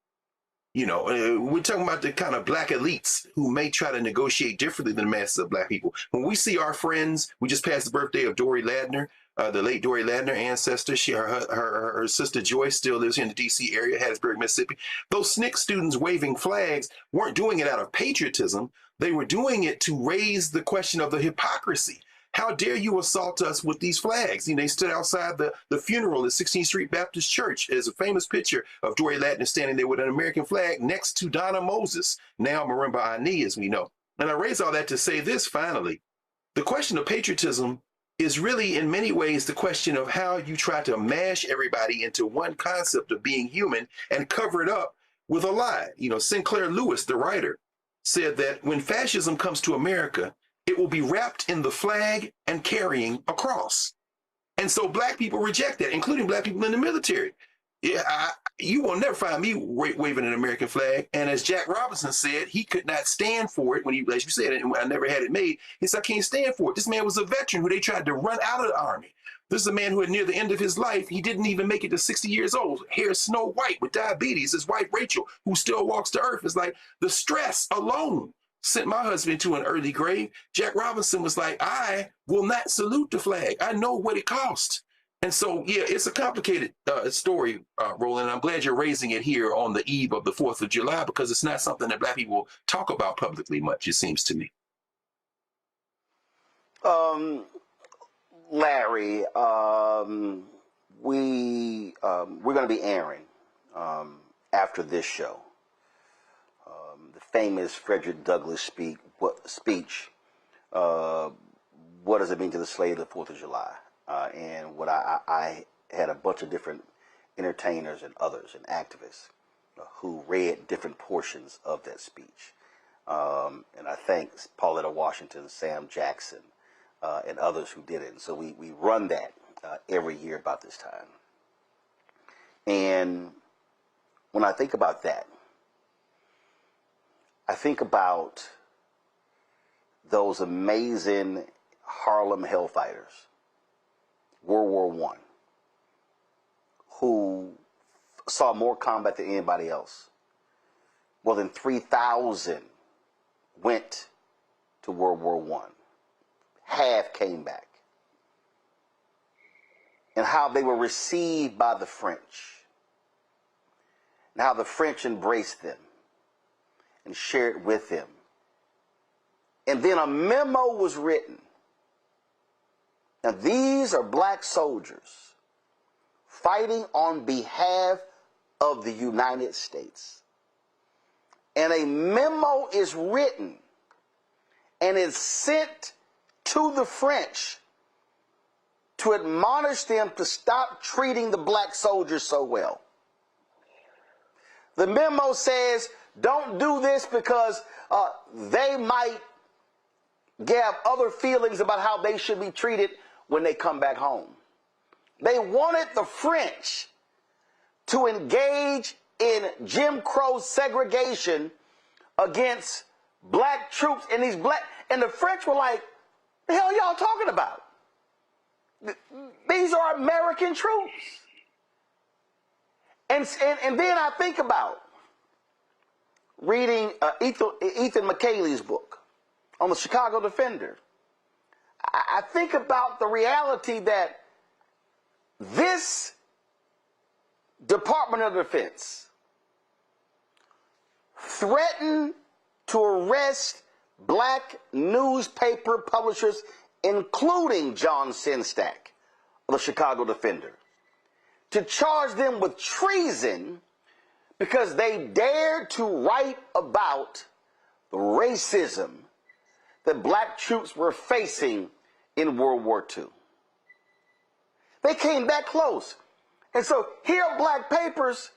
We're talking about the kind of black elites who may try to negotiate differently than the masses of black people. When we see our friends, we just passed the birthday of Dory Ladner, the late Dory Ladner ancestor. Her sister Joyce still lives here in the D.C. area, Hattiesburg, Mississippi. Those SNCC students waving flags weren't doing it out of patriotism. They were doing it to raise the question of the hypocrisy. How dare you assault us with these flags? They stood outside the funeral at 16th Street Baptist Church. There's a famous picture of Dory Ladner standing there with an American flag next to Donna Moses, now Marimba Ani, as we know. And I raise all that to say this, finally. The question of patriotism is really, in many ways, the question of how you try to mash everybody into one concept of being human and cover it up with a lie. Sinclair Lewis, the writer, said that when fascism comes to America, it will be wrapped in the flag and carrying a cross. And so black people reject that, including black people in the military. You will never find me waving an American flag. And as Jack Robinson said, he could not stand for it when he, as you said, and I never had it made. He said, I can't stand for it. This man was a veteran who they tried to run out of the army. This is a man who had near the end of his life, he didn't even make it to 60 years old. Hair snow white with diabetes. His wife, Rachel, who still walks the earth, is like, the stress alone sent my husband to an early grave. Jack Robinson was like, I will not salute the flag. I know what it cost. And so, yeah, it's a complicated story, Roland. I'm glad you're raising it here on the eve of the 4th of July, because it's not something that black people talk about publicly much, it seems to me. Larry, we're going to be airing after this show the famous Frederick Douglass speech, what does it mean to the slave of the 4th of July? And what I had a bunch of different entertainers and others and activists who read different portions of that speech. And I thank Pauletta Washington, Sam Jackson, and others who did it. And so we run that every year about this time. And when I think about that, I think about those amazing Harlem Hellfighters, World War I, who saw more combat than anybody else. More than 3,000 went to World War I. Half came back. And how they were received by the French. And how the French embraced them and shared with them. And then a memo was written. Now these are black soldiers fighting on behalf of the United States. And a memo is written and is sent to the French to admonish them to stop treating the black soldiers so well. The memo says, don't do this because they might have other feelings about how they should be treated when they come back home. They wanted the French to engage in Jim Crow segregation against black troops and and the French were like, the hell y'all talking about? These are American troops. And then I think about reading Ethan McKayle's book on the Chicago Defender. I think about the reality that this Department of Defense threatened to arrest black newspaper publishers, including John Sinstack of the Chicago Defender, to charge them with treason because they dared to write about the racism that black troops were facing in World War II. They came that close. And so here are black papers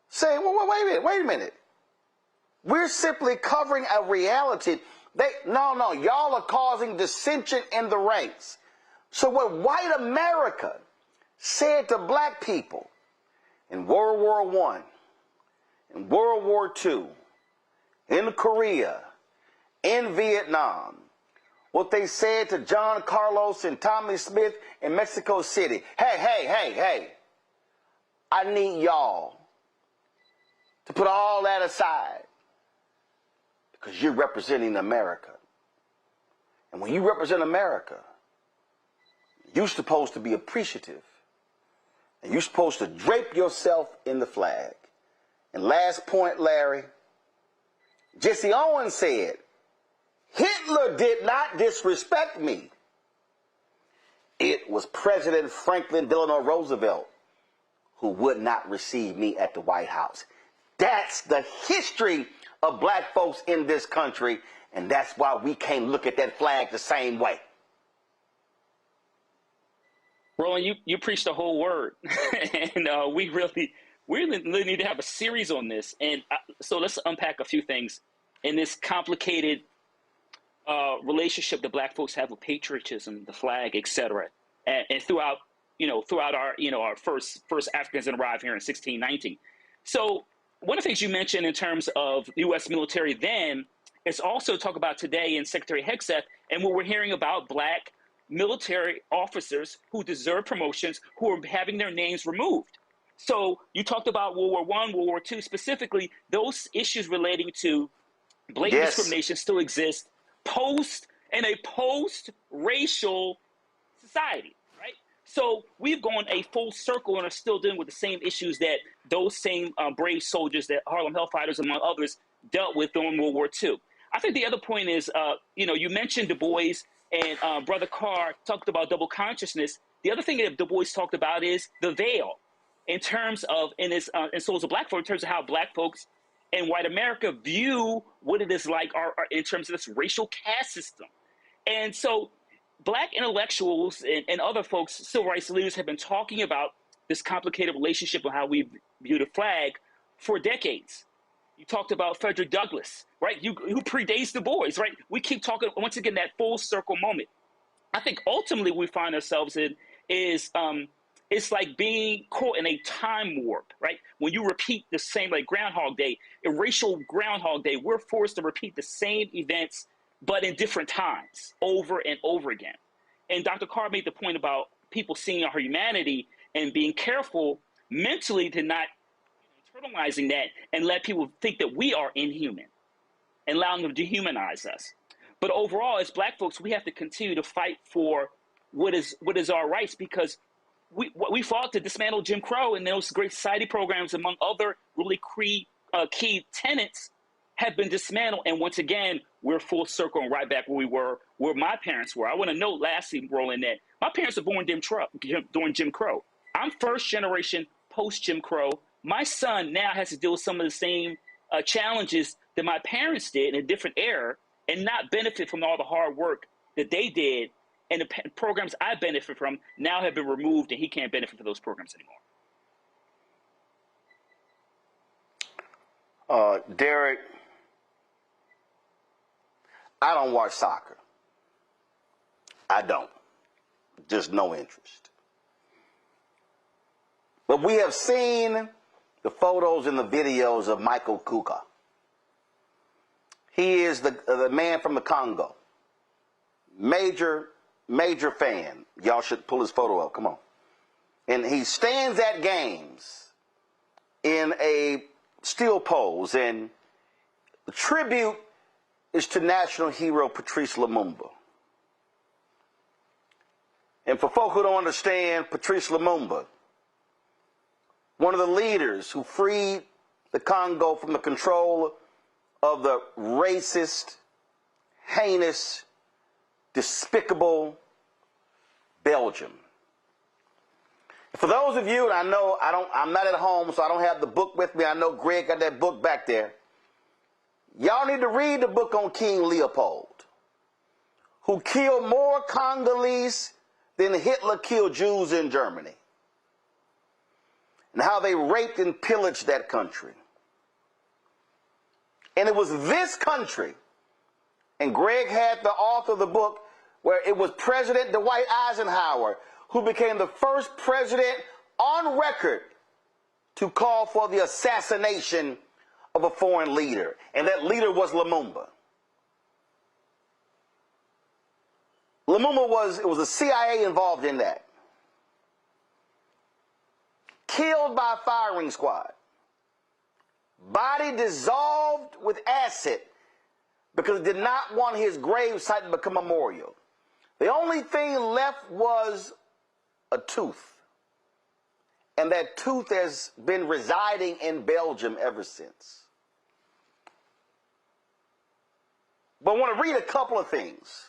saying, well, wait a minute. We're simply covering a reality. No, y'all are causing dissension in the ranks. So what white America said to black people in World War I, in World War II, in Korea, in Vietnam, what they said to John Carlos and Tommy Smith in Mexico City. Hey, I need y'all to put all that aside because you're representing America. And when you represent America, you're supposed to be appreciative. And you're supposed to drape yourself in the flag. And last point, Larry, Jesse Owens said, Hitler did not disrespect me. It was President Franklin Delano Roosevelt who would not receive me at the White House. That's the history of black folks in this country, and that's why we can't look at that flag the same way. Roland, you preached the whole word, and we really need to have a series on this. And so let's unpack a few things in this complicated relationship that black folks have with patriotism, the flag, etc. And throughout our first Africans that arrived here in 1619. So one of the things you mentioned in terms of the U.S. military then is also talk about today in Secretary Hegseth and what we're hearing about black military officers who deserve promotions who are having their names removed. So you talked about World War I, World War II, specifically those issues relating to blatant discrimination still exist in a post-racial society, right? So we've gone a full circle and are still dealing with the same issues that those same brave soldiers that Harlem Hellfighters, among others, dealt with during World War II. I think the other point is, you mentioned Du Bois and Brother Carr talked about double consciousness. The other thing that Du Bois talked about is the veil in terms of, and Souls of Black Folk, in terms of how black folks in white America view what it is like in terms of this racial caste system. And so black intellectuals and other folks, civil rights leaders, have been talking about this complicated relationship of how we view the flag for decades. You talked about Frederick Douglass, right? Who predates Du Bois, right? We keep talking, once again, that full circle moment. I think ultimately we find ourselves in is it's like being caught in a time warp, right? When you repeat the same, like Groundhog Day, a racial Groundhog Day, we're forced to repeat the same events, but in different times, over and over again. And Dr. Carr made the point about people seeing our humanity and being careful mentally to not internalizing that and let people think that we are inhuman and allowing them to dehumanize us. But overall, as black folks, we have to continue to fight for what is our rights, because we fought to dismantle Jim Crow, and those Great Society programs, among other really key tenets, have been dismantled. And once again, we're full circle and right back where we were, where my parents were. I want to note, lastly, Roland, that my parents were born during Jim Crow. I'm first generation post Jim Crow. My son now has to deal with some of the same challenges that my parents did in a different era and not benefit from all the hard work that they did and the programs I benefit from now have been removed, and he can't benefit from those programs anymore. Derek, I don't watch soccer. I don't. Just no interest. But we have seen the photos and the videos of Michael Kuka. He is the man from the Congo. Major fan. Y'all should pull his photo up. Come on. And he stands at games in a still pose. And the tribute is to national hero Patrice Lumumba. And for folk who don't understand Patrice Lumumba, one of the leaders who freed the Congo from the control of the racist, heinous, despicable Belgium. For those of you, and I know I'm not at home, so I don't have the book with me. I know Greg got that book back there. Y'all need to read the book on King Leopold, who killed more Congolese than Hitler killed Jews in Germany, and how they raped and pillaged that country. And it was this country, and Greg had the author of the book, where it was President Dwight Eisenhower who became the first president on record to call for the assassination of a foreign leader. And that leader was Lumumba. It was the CIA involved in that. Killed by a firing squad. Body dissolved with acid because it did not want his grave site to become a memorial. The only thing left was a tooth. And that tooth has been residing in Belgium ever since. But I want to read a couple of things.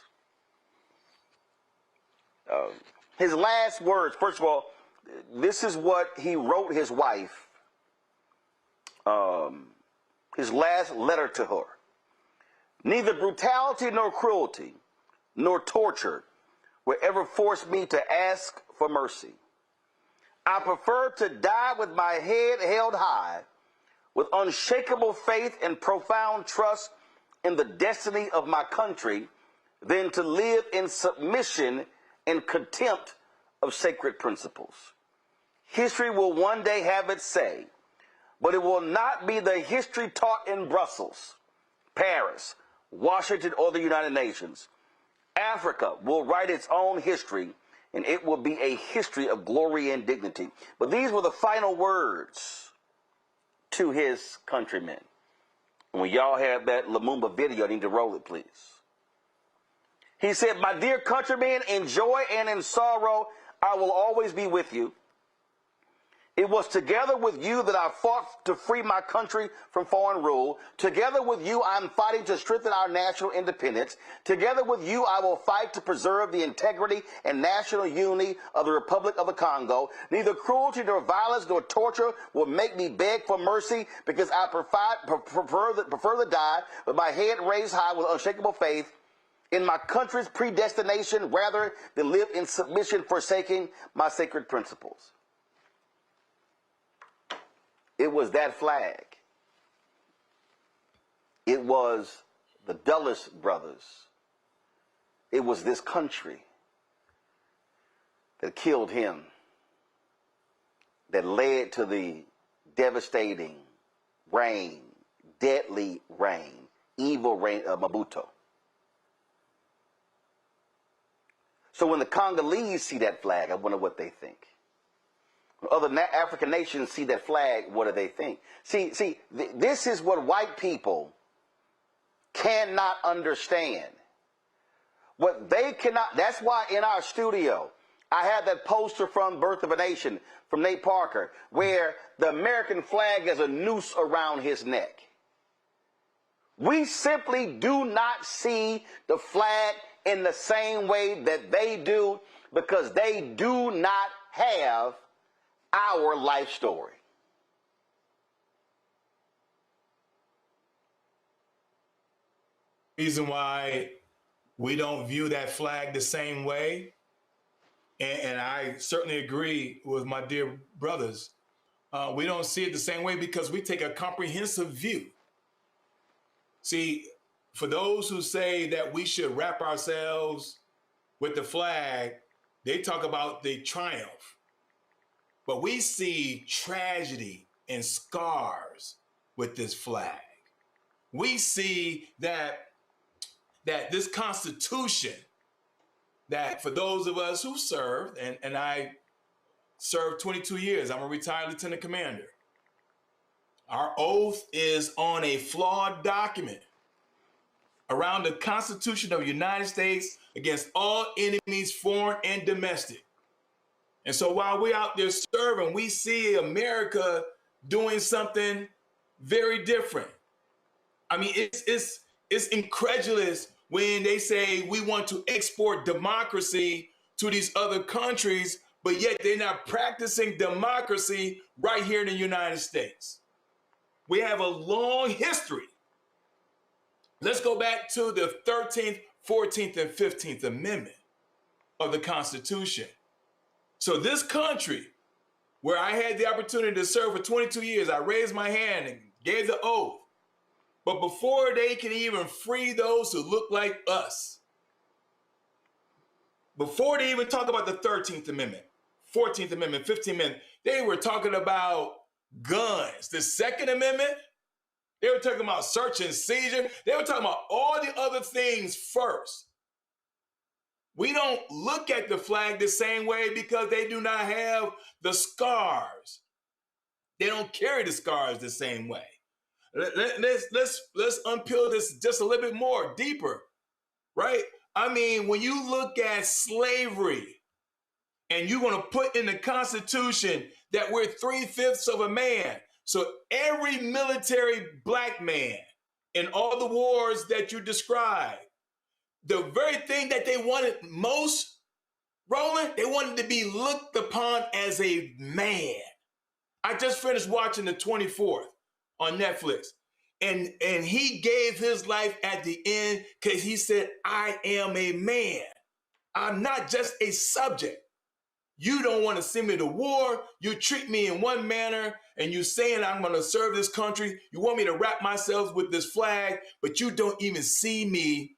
His last words, first of all, this is what he wrote his wife. His last letter to her. Neither brutality nor cruelty nor torture will ever force me to ask for mercy. I prefer to die with my head held high, with unshakable faith and profound trust in the destiny of my country, than to live in submission and contempt of sacred principles. History will one day have its say, but it will not be the history taught in Brussels, Paris, Washington, or the United Nations. Africa will write its own history, and it will be a history of glory and dignity. But these were the final words to his countrymen. When y'all have that Lumumba video, I need to roll it, please. He said, "My dear countrymen, in joy and in sorrow, I will always be with you. It was together with you that I fought to free my country from foreign rule. Together with you, I'm fighting to strengthen our national independence. Together with you, I will fight to preserve the integrity and national unity of the Republic of the Congo. Neither cruelty nor violence nor torture will make me beg for mercy, because I prefer to die with my head raised high with unshakable faith in my country's predestination, rather than live in submission, forsaking my sacred principles." It was that flag. It was the Dulles brothers. It was this country that killed him, that led to the devastating reign, deadly reign, evil reign of Mobutu. So when the Congolese see that flag, I wonder what they think. When other African nations see that flag, what do they think? See, this is what white people cannot understand. What they cannot, that's why in our studio, I have that poster from Birth of a Nation from Nate Parker, where the American flag has a noose around his neck. We simply do not see the flag in the same way that they do, because they do not have our life story. Reason why we don't view that flag the same way. And I certainly agree with my dear brothers. We don't see it the same way because we take a comprehensive view. See, for those who say that we should wrap ourselves with the flag, they talk about the triumph. But we see tragedy and scars with this flag. We see that this Constitution, that for those of us who served, and I served 22 years, I'm a retired lieutenant commander. Our oath is on a flawed document around the Constitution of the United States against all enemies, foreign and domestic. And so while we're out there serving, we see America doing something very different. I mean, it's incredulous when they say we want to export democracy to these other countries, but yet they're not practicing democracy right here in the United States. We have a long history. Let's go back to the 13th, 14th, and 15th Amendment of the Constitution. So this country, where I had the opportunity to serve for 22 years, I raised my hand and gave the oath. But before they can even free those who look like us, before they even talk about the 13th Amendment, 14th Amendment, 15th Amendment, they were talking about guns. The Second Amendment, they were talking about search and seizure. They were talking about all the other things first. We don't look at the flag the same way because they do not have the scars. They don't carry the scars the same way. Let's unpeel this just a little bit more, deeper, right? I mean, when you look at slavery and you want to put in the Constitution that we're 3/5 of a man, so every military black man in all the wars that you described, the very thing that they wanted most, Roland, they wanted to be looked upon as a man. I just finished watching the 24th on Netflix, and he gave his life at the end because he said, I am a man. I'm not just a subject. You don't want to send me to war. You treat me in one manner, and you saying I'm going to serve this country. You want me to wrap myself with this flag, but you don't even see me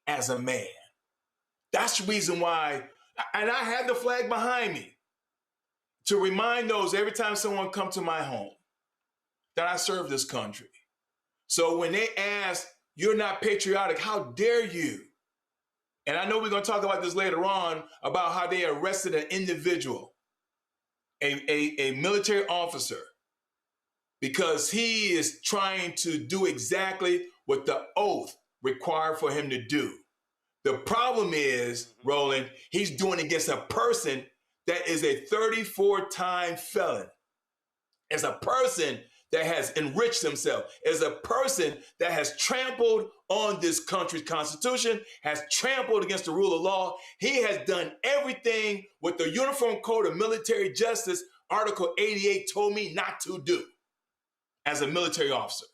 as a man. That's the reason why, and I have the flag behind me to remind those every time someone comes to my home that I serve this country. So when they ask, you're not patriotic, how dare you? And I know we're going to talk about this later on about how they arrested an individual, a military officer, because he is trying to do exactly what the oath required for him to do. The problem is, Roland, he's doing it against a person that is a 34-time felon. As a person that has enriched himself, as a person that has trampled on this country's constitution, has trampled against the rule of law. He has done everything what the Uniform Code of Military Justice, Article 88, told me not to do as a military officer.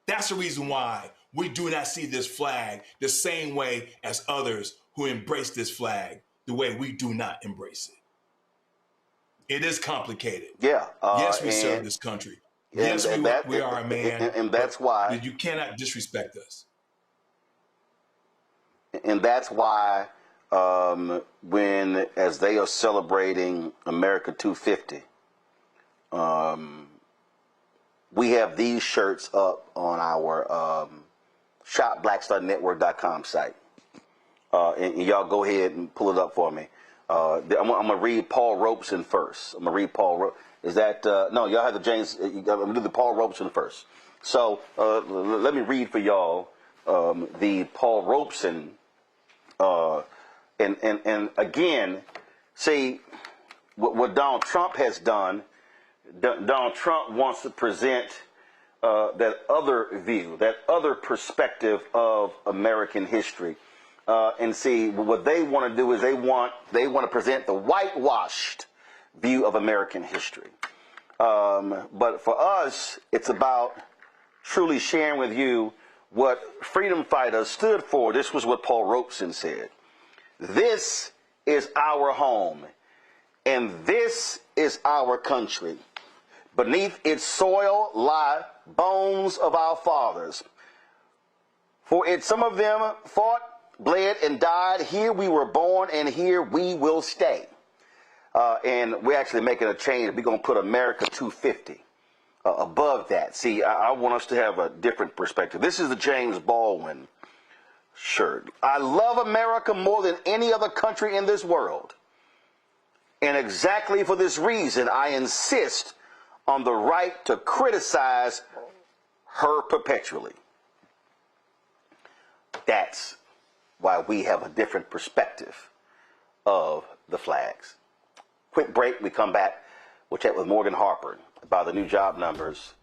That's the reason why we do not see this flag the same way as others who embrace this flag the way we do not embrace it. It is complicated. Yeah. Yes, we serve this country. Yes, we are a man. And that's why. You cannot disrespect us. And that's why when, as they are celebrating America 250, we have these shirts up on our shopblackstarnetwork.com site. And y'all go ahead and pull it up for me. I'm going to read Paul Robeson first. I'm going to read Paul. Is that, no, y'all have the James, I'm going to do the Paul Robeson first. So let me read for y'all the Paul Robeson. And again, see, what Donald Trump has done, Donald Trump wants to present that other view, that other perspective of American history. And see, what they want to do is they want to present the whitewashed view of American history. But for us, it's about truly sharing with you what freedom fighters stood for. This was what Paul Robeson said. This is our home, and this is our country. Beneath its soil lie bones of our fathers. For it, some of them fought, bled, and died. Here we were born, and here we will stay. And we're actually making a change. We're going to put America 250 above that. See, I want us to have a different perspective. This is the James Baldwin shirt. I love America more than any other country in this world. And exactly for this reason, I insist on the right to criticize her perpetually. That's why we have a different perspective of the flags. Quick break, we come back. We'll chat with Morgan Harper about the new job numbers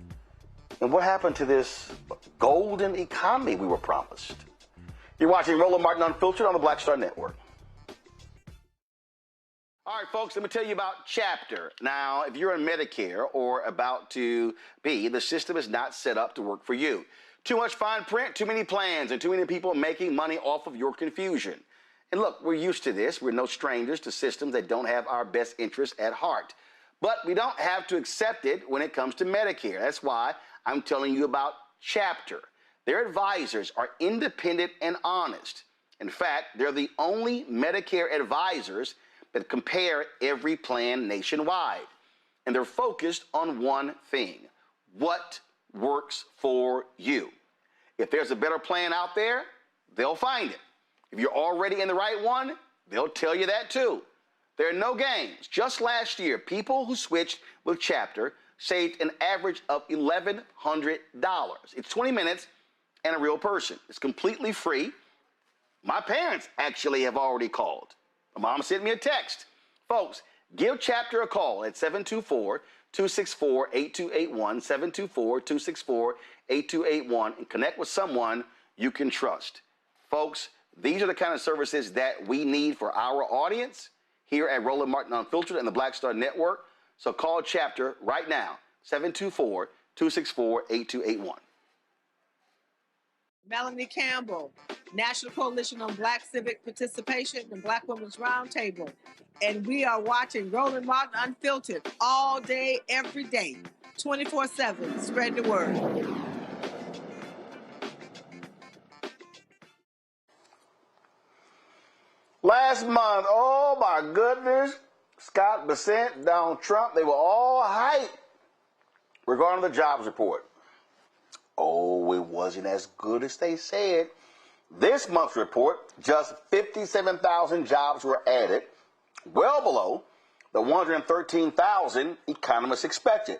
and what happened to this golden economy we were promised. You're watching Roland Martin Unfiltered on the Black Star Network. All right, folks, let me tell you about Chapter. Now, if you're on Medicare or about to be, the system is not set up to work for you. Too much fine print, too many plans, and too many people making money off of your confusion. And look, we're used to this. We're no strangers to systems that don't have our best interests at heart. But we don't have to accept it when it comes to Medicare. That's why I'm telling you about Chapter. Their advisors are independent and honest. In fact, they're the only Medicare advisors that compare every plan nationwide. And they're focused on one thing: what works for you. If there's a better plan out there, they'll find it. If you're already in the right one, they'll tell you that too. There are no games. Just last year, people who switched with Chapter saved an average of $1,100. It's 20 minutes and a real person. It's completely free. My parents actually have already called. My mom sent me a text. Folks, give Chapter a call at 724-264-8281, 724-264-8281, and connect with someone you can trust. Folks, these are the kind of services that we need for our audience here at Roland Martin Unfiltered and the Black Star Network. So call Chapter right now, 724-264-8281. Melanie Campbell, National Coalition on Black Civic Participation and Black Women's Roundtable. And we are watching Roland Martin Unfiltered all day, every day, 24/7. Spread the word. Last month, oh my goodness, Scott Bessent, Donald Trump, they were all hyped regarding the jobs report. Oh, it wasn't as good as they said. This month's report, just 57,000 jobs were added, well below the 113,000 economists expected.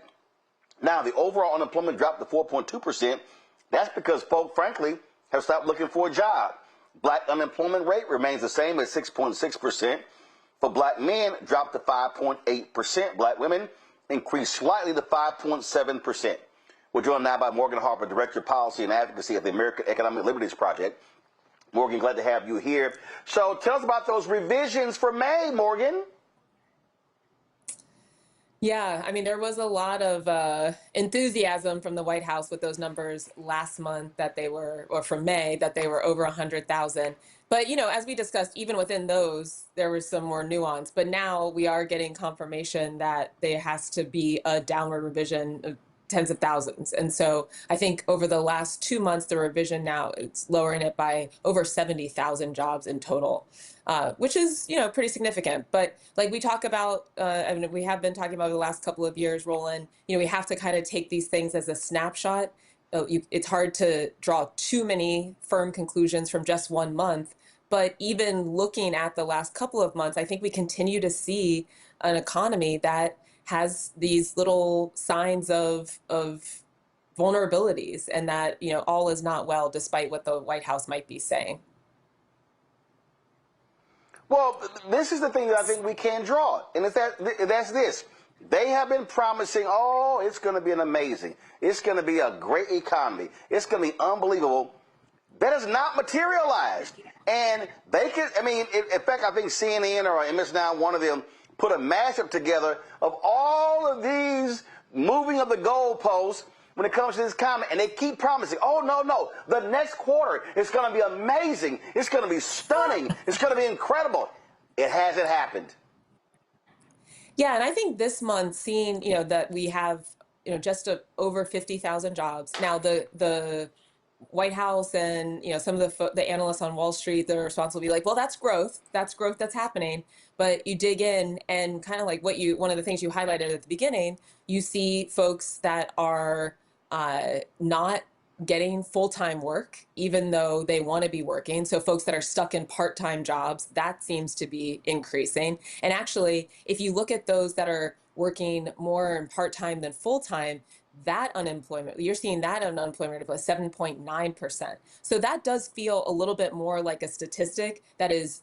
Now, the overall unemployment dropped to 4.2%. That's because folks, frankly, have stopped looking for a job. Black unemployment rate remains the same at 6.6%. For black men, dropped to 5.8%. Black women increased slightly to 5.7%. We're joined now by Morgan Harper, Director of Policy and Advocacy of the American Economic Liberties Project. Morgan, glad to have you here. So tell us about those revisions for May, Morgan. Yeah, I mean, there was a lot of enthusiasm from the White House with those numbers last month that they were, or from May, that they were over 100,000. But, you know, as we discussed, even within those, there was some more nuance. But now we are getting confirmation that there has to be a downward revision of tens of thousands. And so I think over the last 2 months, the revision now, it's lowering it by over 70,000 jobs in total, which is, you know, pretty significant. But like we talk about, I mean, we have been talking about the last couple of years, Roland, you know, we have to kind of take these things as a snapshot. It's hard to draw too many firm conclusions from just 1 month. But even looking at the last couple of months, I think we continue to see an economy that has these little signs of vulnerabilities, and that, you know, all is not well, despite what the White House might be saying. Well, this is the thing that I think we can draw, and that's this. They have been promising, oh, it's going to be it's going to be a great economy. It's going to be unbelievable. That has not materialized. And they could, I mean, in fact, I think CNN or MS Now, one of them, put a mashup together of all of these moving of the goalposts when it comes to this economy, and they keep promising, oh, no, the next quarter is going to be amazing. It's going to be stunning. It's going to be incredible. It hasn't happened. Yeah, and I think this month, seeing that we have just over 50,000 jobs now, the White House and some of the analysts on Wall Street that are responsible will be like, well, that's growth that's happening. But you dig in and kind of like one of the things you highlighted at the beginning, you see folks that are not getting full-time work, even though they want to be working. So folks that are stuck in part-time jobs, that seems to be increasing. And actually, if you look at those that are working more in part-time than full-time, that unemployment, you're seeing that unemployment rate of 7.9%. So that does feel a little bit more like a statistic that is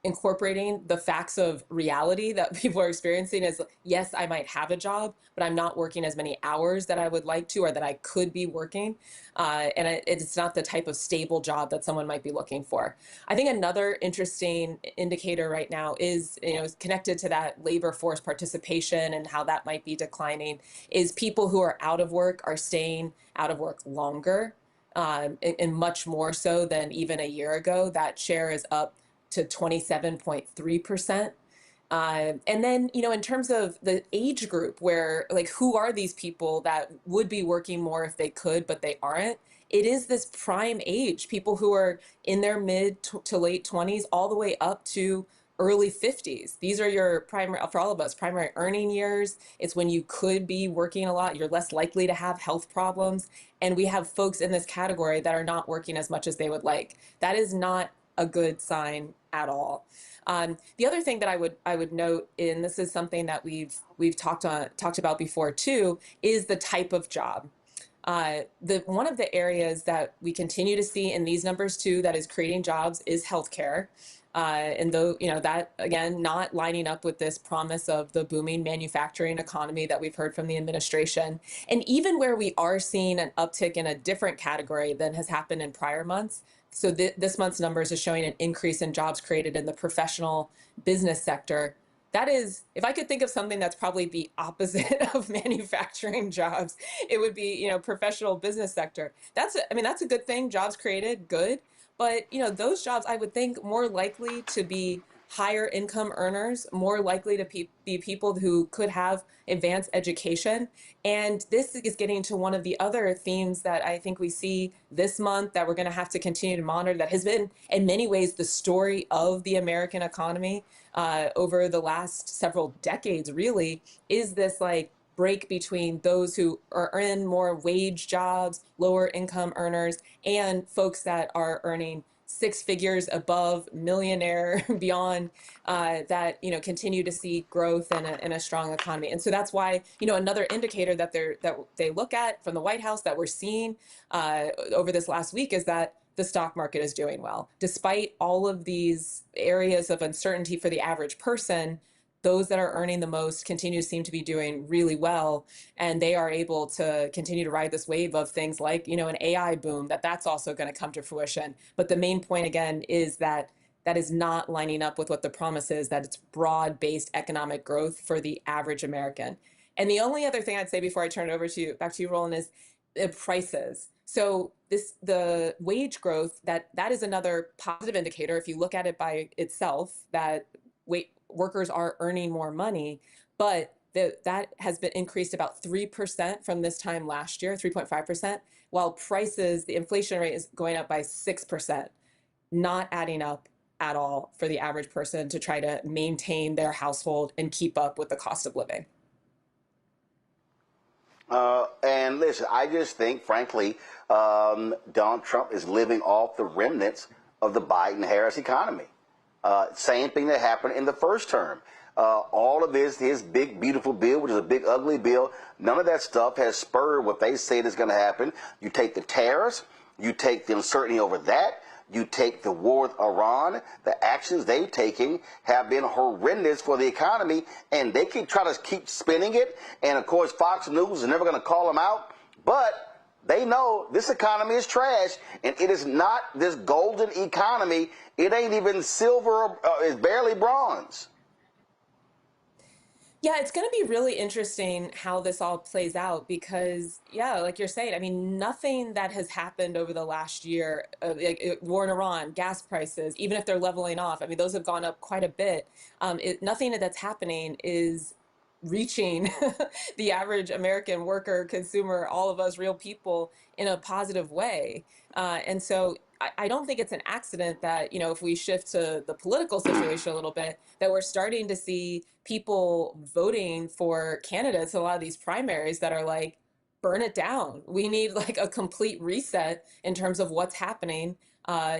incorporating the facts of reality that people are experiencing. As yes, I might have a job, but I'm not working as many hours that I would like to, or that I could be working. And it's not the type of stable job that someone might be looking for. I think another interesting indicator right now is, connected to that labor force participation and how that might be declining, is people who are out of work are staying out of work longer, and much more so than even a year ago. That share is up to 27.3%. And then, in terms of the age group, where who are these people that would be working more if they could, but they aren't? It is this prime age, people who are in their mid to late 20s, all the way up to early 50s. These are your primary, for all of us, primary earning years. It's when you could be working a lot. You're less likely to have health problems. And we have folks in this category that are not working as much as they would like. That is not a good sign at all. The other thing that I would note, and this is something that we've talked about before too, is the type of job. One of the areas that we continue to see in these numbers too that is creating jobs is healthcare. And though, that again, not lining up with this promise of the booming manufacturing economy that we've heard from the administration. And even where we are seeing an uptick in a different category than has happened in prior months. So this month's numbers is showing an increase in jobs created in the professional business sector. That is, if I could think of something that's probably the opposite of manufacturing jobs, it would be, professional business sector. That's a good thing. Jobs created, good. But, those jobs, I would think, more likely to be higher income earners, more likely to be people who could have advanced education. And this is getting to one of the other themes that I think we see this month that we're going to have to continue to monitor, that has been in many ways the story of the American economy over the last several decades, really, is this break between those who are in more wage jobs, lower income earners, and folks that are earning six figures above, millionaire, beyond, that continue to see growth in a strong economy. And so that's why another indicator that they look at from the White House that we're seeing over this last week is that the stock market is doing well, despite all of these areas of uncertainty for the average person. Those that are earning the most continue to seem to be doing really well, and they are able to continue to ride this wave of things like, an AI boom, that's also going to come to fruition. But the main point, again, is that is not lining up with what the promise is, that it's broad-based economic growth for the average American. And the only other thing I'd say before I turn it over back to you, Roland, is prices. So the wage growth, that is another positive indicator. If you look at it by itself, that workers are earning more money, but that has been increased about 3% from this time last year, 3.5%, while prices, the inflation rate is going up by 6%, not adding up at all for the average person to try to maintain their household and keep up with the cost of living. And listen, I just think, frankly, Donald Trump is living off the remnants of the Biden-Harris economy. Same thing that happened in the first term. All of his big, beautiful bill, which is a big, ugly bill, none of that stuff has spurred what they said is going to happen. You take the tariffs, you take the uncertainty over that, you take the war with Iran, the actions they've taken have been horrendous for the economy, and they can try to keep spinning it. And, of course, Fox News is never going to call them out, but they know this economy is trash, and it is not this golden economy. It ain't even silver. It's barely bronze. Yeah, it's going to be really interesting how this all plays out because, yeah, like you're saying, I mean, nothing that has happened over the last year, war in Iran, gas prices, even if they're leveling off, I mean, those have gone up quite a bit. Nothing that's happening is reaching the average American worker, consumer, all of us real people in a positive way. And so I don't think it's an accident that, you know, if we shift to the political situation a little bit, that we're starting to see people voting for candidates in a lot of these primaries that are like, burn it down. We need like a complete reset in terms of what's happening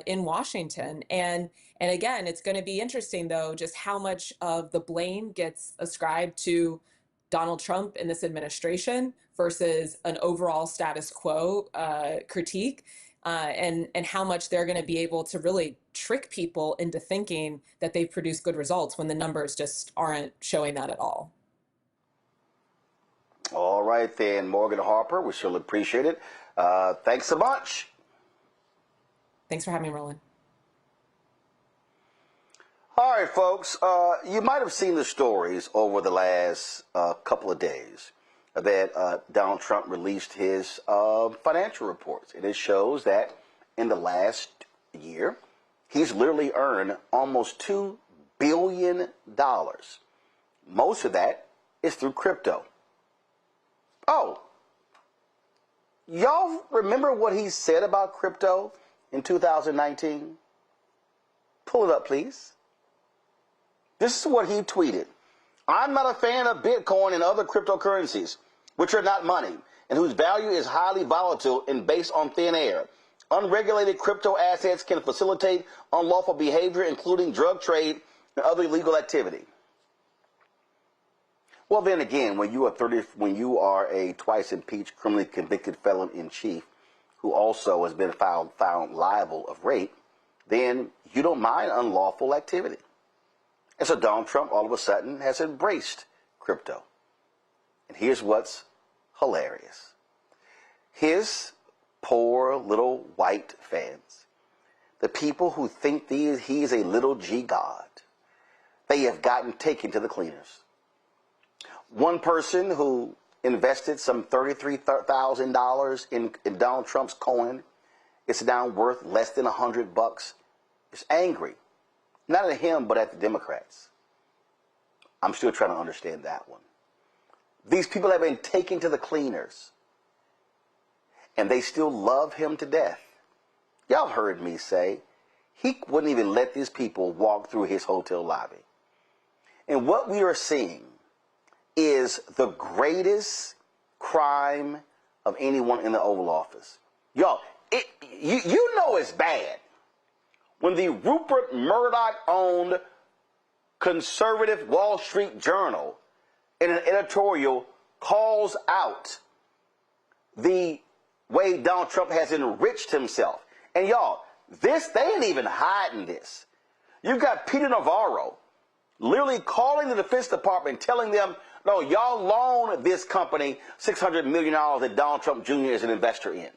in Washington. And again, it's going to be interesting, though, just how much of the blame gets ascribed to Donald Trump and this administration versus an overall status quo critique. And how much they're going to be able to really trick people into thinking that they've produced good results when the numbers just aren't showing that at all. All right, then, Morgan Harper, we surely appreciate it. Thanks so much. Thanks for having me, Roland. All right, folks, you might have seen the stories over the last couple of days that Donald Trump released his financial reports. And it shows that in the last year, he's literally earned almost $2 billion. Most of that is through crypto. Oh, y'all remember what he said about crypto in 2019? Pull it up, please. This is what he tweeted. I'm not a fan of Bitcoin and other cryptocurrencies, which are not money, and whose value is highly volatile and based on thin air. Unregulated crypto assets can facilitate unlawful behavior, including drug trade and other illegal activity. Well, then again, when you are a twice impeached, criminally convicted felon in chief, who also has been found liable of rape, then you don't mind unlawful activity. And so Donald Trump all of a sudden has embraced crypto. And here's what's hilarious. His poor little white fans, the people who think he is a little G God, they have gotten taken to the cleaners. One person who invested some $33,000 in Donald Trump's coin, it's now worth less than $100, is angry. Not at him, but at the Democrats. I'm still trying to understand that one. These people have been taken to the cleaners, and they still love him to death. Y'all heard me say he wouldn't even let these people walk through his hotel lobby. And what we are seeing is the greatest crime of anyone in the Oval Office. Y'all, you know it's bad when the Rupert Murdoch-owned conservative Wall Street Journal in an editorial calls out the way Donald Trump has enriched himself. And y'all, they ain't even hiding this. You've got Peter Navarro literally calling the Defense Department, telling them, no, y'all loan this company $600 million that Donald Trump Jr. is an investor in.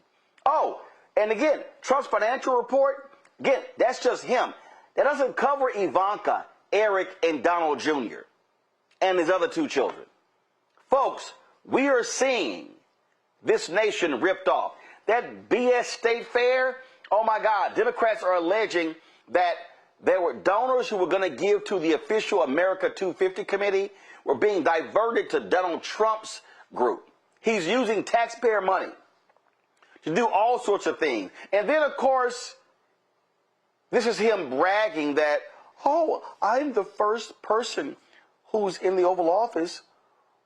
Oh, and again, Trump's financial report, again, that's just him. That doesn't cover Ivanka, Eric, and Donald Jr. and his other two children. Folks, we are seeing this nation ripped off. That BS state fair, oh my God, Democrats are alleging that there were donors who were going to give to the official America 250 committee were being diverted to Donald Trump's group. He's using taxpayer money to do all sorts of things. And then, of course, this is him bragging that, oh, I'm the first person who's in the Oval Office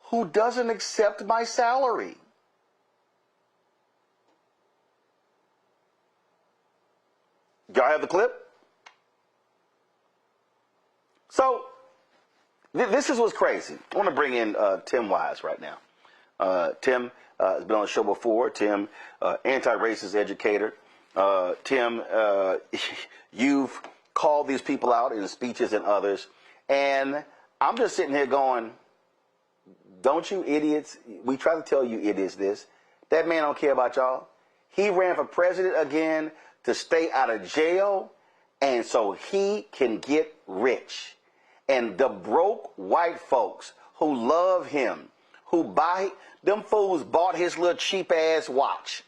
who doesn't accept my salary. Y'all have the clip? So, this is what's crazy. I want to bring in Tim Wise right now. Tim has been on the show before. Tim, anti-racist educator. Tim, you've called these people out in speeches and others. And I'm just sitting here going, don't you idiots, we try to tell you idiots this. That man don't care about y'all. He ran for president again to stay out of jail, and so he can get rich. And the broke white folks who love him, who buy, them fools bought his little cheap ass watch.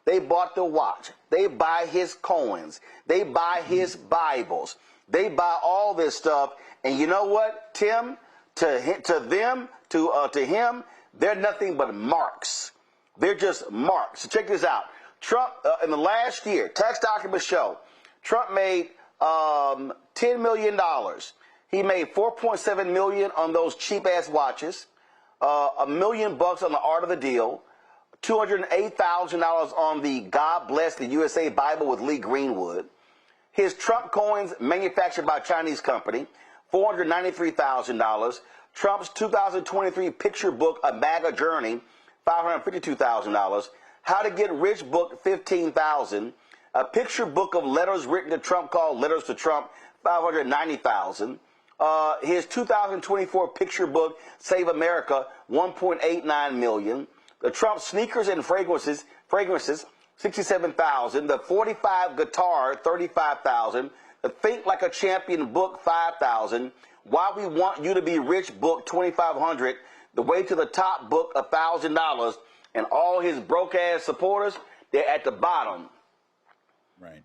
They bought the watch. They buy his coins. They buy his Bibles. They buy all this stuff. And you know what, Tim? To him, they're nothing but marks. They're just marks. So check this out. Trump, in the last year, tax documents show, Trump made $10 million. He made $4.7 million on those cheap ass watches, $1 million on the art of the deal, $208,000 on the God Bless the USA Bible with Lee Greenwood. His Trump coins manufactured by a Chinese company, $493,000. Trump's 2023 picture book, A MAGA Journey, $552,000. How to Get Rich book, $15,000. A picture book of letters written to Trump called Letters to Trump, $590,000. His 2024 picture book, Save America, $1.89 million. The Trump sneakers and fragrances, $67,000. The 45 guitar, $35,000. The Think Like a Champion book, $5,000. Why We Want You to Be Rich book, $2,500. The Way to the Top book, $1,000. And all his broke ass supporters, they're at the bottom. Right.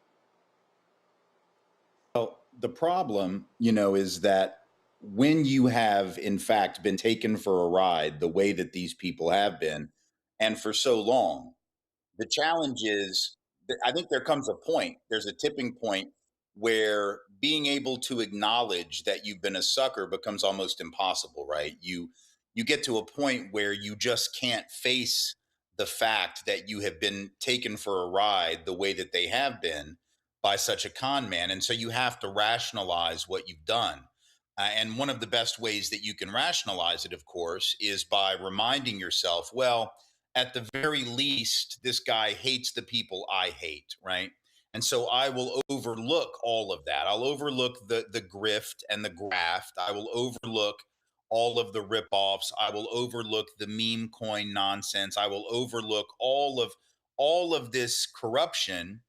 Well, the problem, you know, is that when you have, in fact, been taken for a ride the way that these people have been, and for so long, the challenge is that I think there comes a point, there's a tipping point where being able to acknowledge that you've been a sucker becomes almost impossible, right? You get to a point where you just can't face the fact that you have been taken for a ride the way that they have been by such a con man. And so you have to rationalize what you've done. And one of the best ways that you can rationalize it, of course, is by reminding yourself, well, at the very least, this guy hates the people I hate, right? And so I will overlook all of that. I'll overlook the grift and the graft. I will overlook all of the ripoffs. I will overlook the meme coin nonsense. I will overlook all of this corruption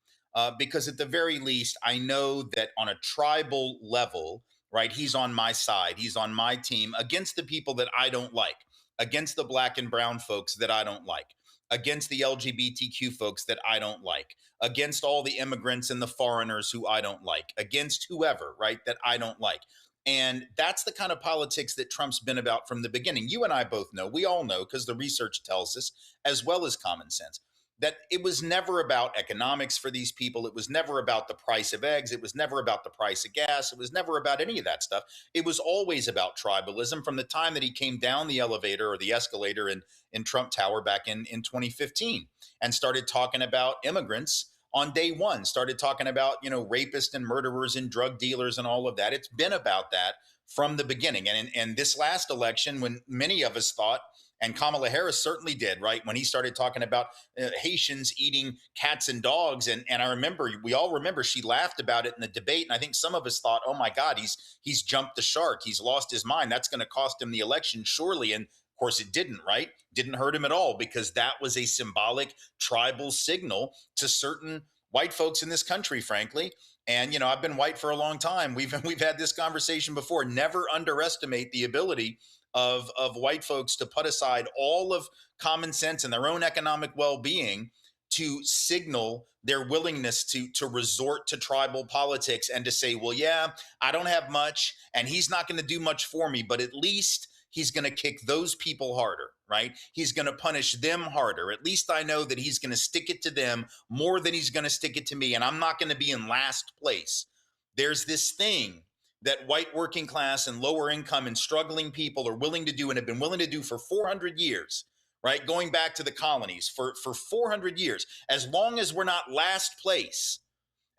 because at the very least, I know that on a tribal level, right, he's on my side. He's on my team against the people that I don't like, against the black and brown folks that I don't like, against the LGBTQ folks that I don't like, against all the immigrants and the foreigners who I don't like, against whoever, right, that I don't like. And that's the kind of politics that Trump's been about from the beginning. You and I both know, we all know, because the research tells us, as well as common sense, that it was never about economics for these people. It was never about the price of eggs. It was never about the price of gas. It was never about any of that stuff. It was always about tribalism from the time that he came down the elevator or the escalator in Trump Tower back in 2015 and started talking about immigrants on day one, started talking about, you know, rapists and murderers and drug dealers and all of that. It's been about that from the beginning. And this last election, when many of us thought, and Kamala Harris certainly did, right? When he started talking about Haitians eating cats and dogs. And I remember, we all remember she laughed about it in the debate. And I think some of us thought, oh my God, he's jumped the shark. He's lost his mind. That's going to cost him the election, surely. And of course it didn't, right? Didn't hurt him at all, because that was a symbolic tribal signal to certain white folks in this country, frankly. And, you know, I've been white for a long time. We've had this conversation before. Never underestimate the ability of white folks to put aside all of common sense and their own economic well-being to signal their willingness to resort to tribal politics and to say, well, yeah, I don't have much and he's not going to do much for me, but at least he's going to kick those people harder, right? He's going to punish them harder. At least I know that he's going to stick it to them more than he's going to stick it to me, and I'm not going to be in last place. There's this thing that white working class and lower income and struggling people are willing to do and have been willing to do for 400 years, right? Going back to the colonies for 400 years. As long as we're not last place,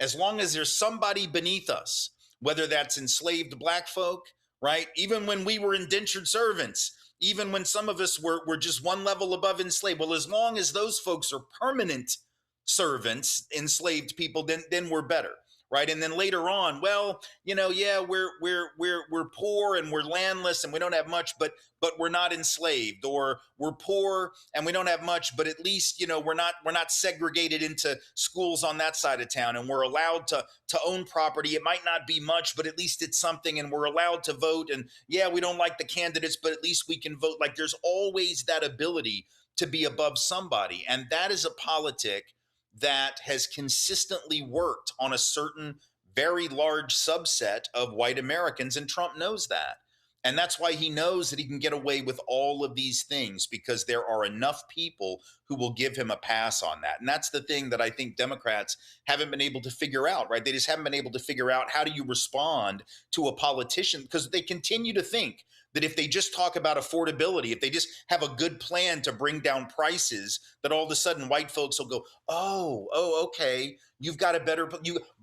as long as there's somebody beneath us, whether that's enslaved black folk, right? Even when we were indentured servants, even when some of us were just one level above enslaved. Well, as long as those folks are permanent servants, enslaved people, then we're better. right? And then later on, well, yeah, we're poor and we're landless and we don't have much, but we're not enslaved, or we're poor and we don't have much, but at least we're not segregated into schools on that side of town, and we're allowed to own property. It might not be much, but at least it's something, and we're allowed to vote. And yeah, we don't like the candidates, but at least we can vote. Like, there's always that ability to be above somebody, and that is a politic that has consistently worked on a certain very large subset of white Americans, and Trump knows that. And that's why he knows that he can get away with all of these things, because there are enough people who will give him a pass on that. And that's the thing that I think Democrats haven't been able to figure out, right? They just haven't been able to figure out, how do you respond to a politician? Because they continue to think that if they just talk about affordability, if they just have a good plan to bring down prices, that all of a sudden white folks will go, oh, okay, you've got a better,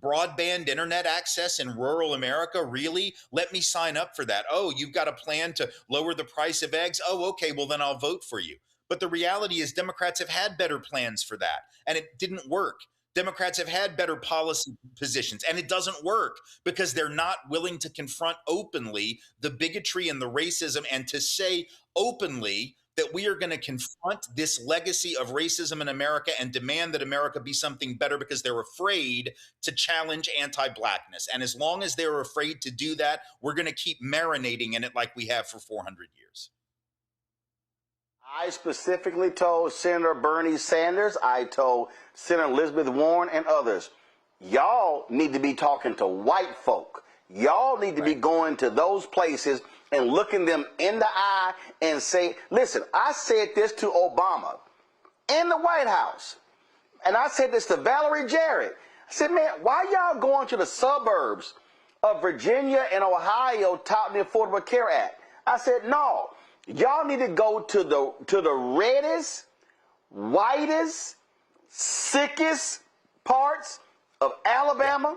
broadband internet access in rural America, really? Let me sign up for that. Oh, you've got a plan to lower the price of eggs? Oh, okay, well then I'll vote for you. But the reality is Democrats have had better plans for that, and it didn't work. Democrats have had better policy positions, and it doesn't work because they're not willing to confront openly the bigotry and the racism, and to say openly that we are going to confront this legacy of racism in America and demand that America be something better, because they're afraid to challenge anti-Blackness. And as long as they're afraid to do that, we're going to keep marinating in it like we have for 400 years. I specifically told Senator Bernie Sanders, I told Senator Elizabeth Warren and others, y'all need to be talking to white folk. Y'all need to be going to those places and looking them in the eye and say, listen, I said this to Obama in the White House, and I said this to Valerie Jarrett. I said, man, why y'all going to the suburbs of Virginia and Ohio touting the Affordable Care Act? I said, no. Y'all need to go to the reddest, whitest, sickest parts of Alabama,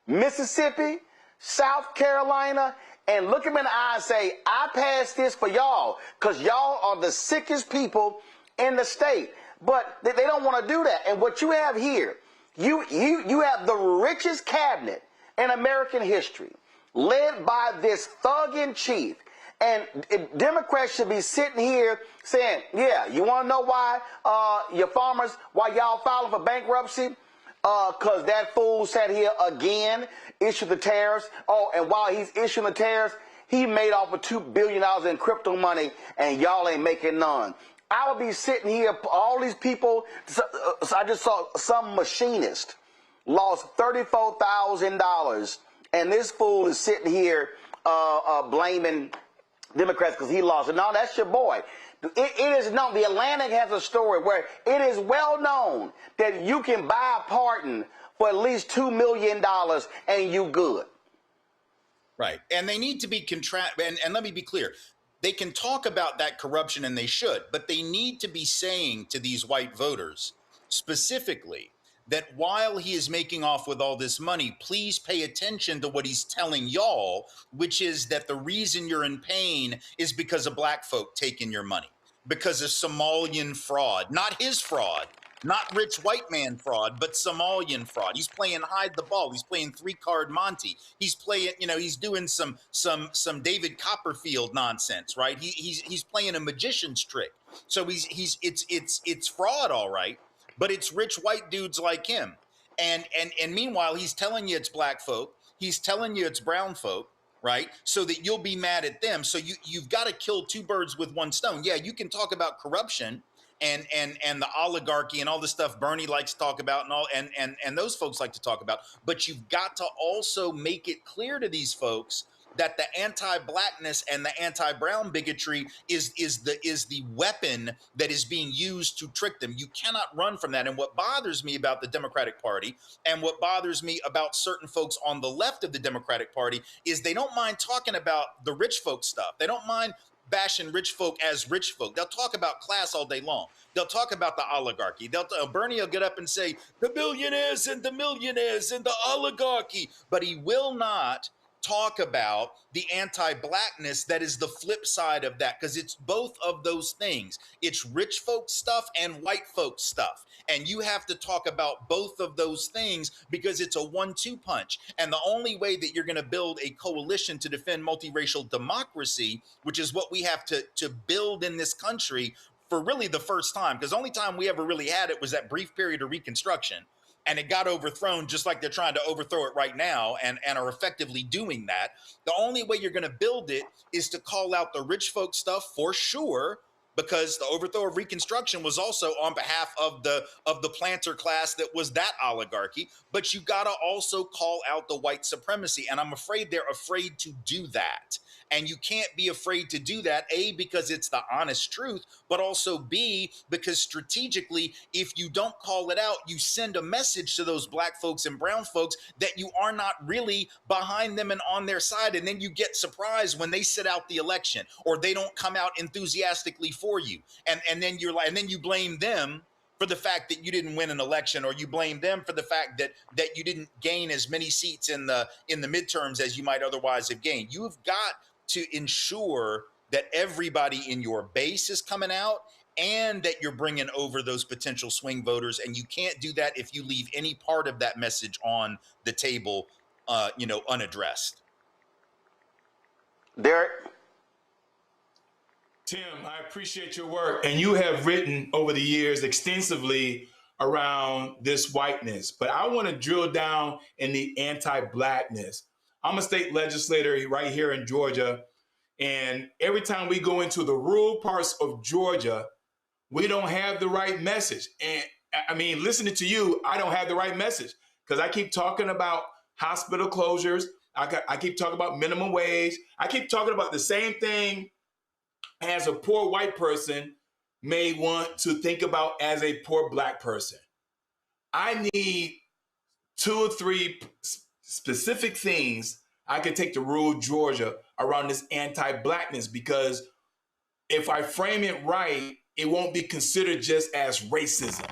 Mississippi, South Carolina, and look them in the eye and say, I passed this for y'all, because y'all are the sickest people in the state. But they don't want to do that. And what you have here, you have the richest cabinet in American history, led by this thug-in-chief. And Democrats should be sitting here saying, yeah, you want to know why your farmers, why y'all filing for bankruptcy? Because that fool sat here again, issued the tariffs. Oh, and while he's issuing the tariffs, he made off with $2 billion in crypto money, and y'all ain't making none. I would be sitting here, all these people, so I just saw some machinist lost $34,000, and this fool is sitting here blaming Democrats because he lost it. No, that's your boy. It is known. The Atlantic has a story where it is well known that you can buy a pardon for at least $2 million and you good. Right. And they need to be and let me be clear. They can talk about that corruption, and they should, but they need to be saying to these white voters specifically that while he is making off with all this money, please pay attention to what he's telling y'all, which is that the reason you're in pain is because of black folk taking your money, because of Somalian fraud, not his fraud, not rich white man fraud, but Somalian fraud. He's playing hide the ball. He's playing 3-card Monty. He's playing, he's doing some David Copperfield nonsense, right? He's playing a magician's trick. So it's fraud, all right. But it's rich white dudes like him. And meanwhile, he's telling you it's black folk. He's telling you it's brown folk, right? So that you'll be mad at them. So you've got to kill two birds with one stone. Yeah, you can talk about corruption and the oligarchy and all the stuff Bernie likes to talk about and those folks like to talk about. But you've got to also make it clear to these folks that the anti-blackness and the anti-brown bigotry is the weapon that is being used to trick them. You cannot run from that. And what bothers me about the Democratic Party, and what bothers me about certain folks on the left of the Democratic Party, is they don't mind talking about the rich folk stuff. They don't mind bashing rich folk as rich folk. They'll talk about class all day long. They'll talk about the oligarchy. Bernie will get up and say the billionaires and the millionaires and the oligarchy, but he will not talk about the anti-blackness that is the flip side of that, because it's both of those things. It's rich folk stuff and white folk stuff. And you have to talk about both of those things because it's a 1-2 punch. And the only way that you're going to build a coalition to defend multiracial democracy, which is what we have to build in this country for really the first time, because the only time we ever really had it was that brief period of Reconstruction. And it got overthrown just like they're trying to overthrow it right now and are effectively doing that. The only way you're going to build it is to call out the rich folk stuff for sure, because the overthrow of Reconstruction was also on behalf of the planter class that was that oligarchy. But you got to also call out the white supremacy. And I'm afraid they're afraid to do that. And you can't be afraid to do that, A, because it's the honest truth, but also B, because strategically, if you don't call it out, you send a message to those black folks and brown folks that you are not really behind them and on their side. And then you get surprised when they sit out the election or they don't come out enthusiastically for you. And then you're like, and then you blame them for the fact that you didn't win an election, or you blame them for the fact that you didn't gain as many seats in the midterms as you might otherwise have gained. You've got to ensure that everybody in your base is coming out and that you're bringing over those potential swing voters. And you can't do that if you leave any part of that message on the table, unaddressed. Derek? Tim, I appreciate your work. And you have written over the years extensively around this whiteness. But I want to drill down in the anti-blackness. I'm a state legislator right here in Georgia. And every time we go into the rural parts of Georgia, we don't have the right message. And I mean, listening to you, I don't have the right message because I keep talking about hospital closures. I keep talking about minimum wage. I keep talking about the same thing as a poor white person may want to think about as a poor black person. I need 2 or 3 specific things I could take to rural Georgia around this anti-blackness, because if I frame it right, it won't be considered just as racism.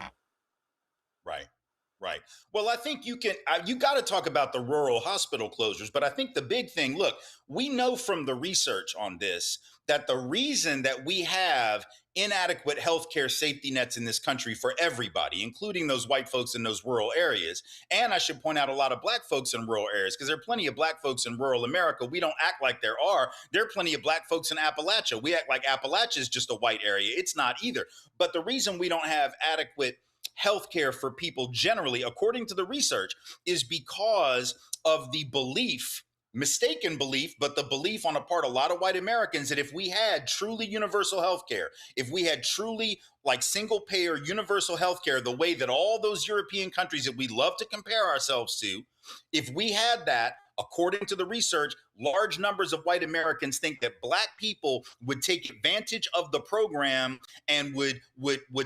Right. Well, I think you got to talk about the rural hospital closures, but I think the big thing, look, we know from the research on this that the reason that we have inadequate healthcare safety nets in this country for everybody, including those white folks in those rural areas, and I should point out a lot of black folks in rural areas, because there are plenty of black folks in rural America. We don't act like there are. There are plenty of black folks in Appalachia. We act like Appalachia is just a white area. It's not either. But the reason we don't have adequate healthcare for people generally, according to the research, is because of the belief, mistaken belief, but the belief on a part of a lot of white Americans that if we had truly universal healthcare, if we had truly like single payer universal healthcare, the way that all those European countries that we love to compare ourselves to, if we had that, according to the research, large numbers of white Americans think that black people would take advantage of the program and would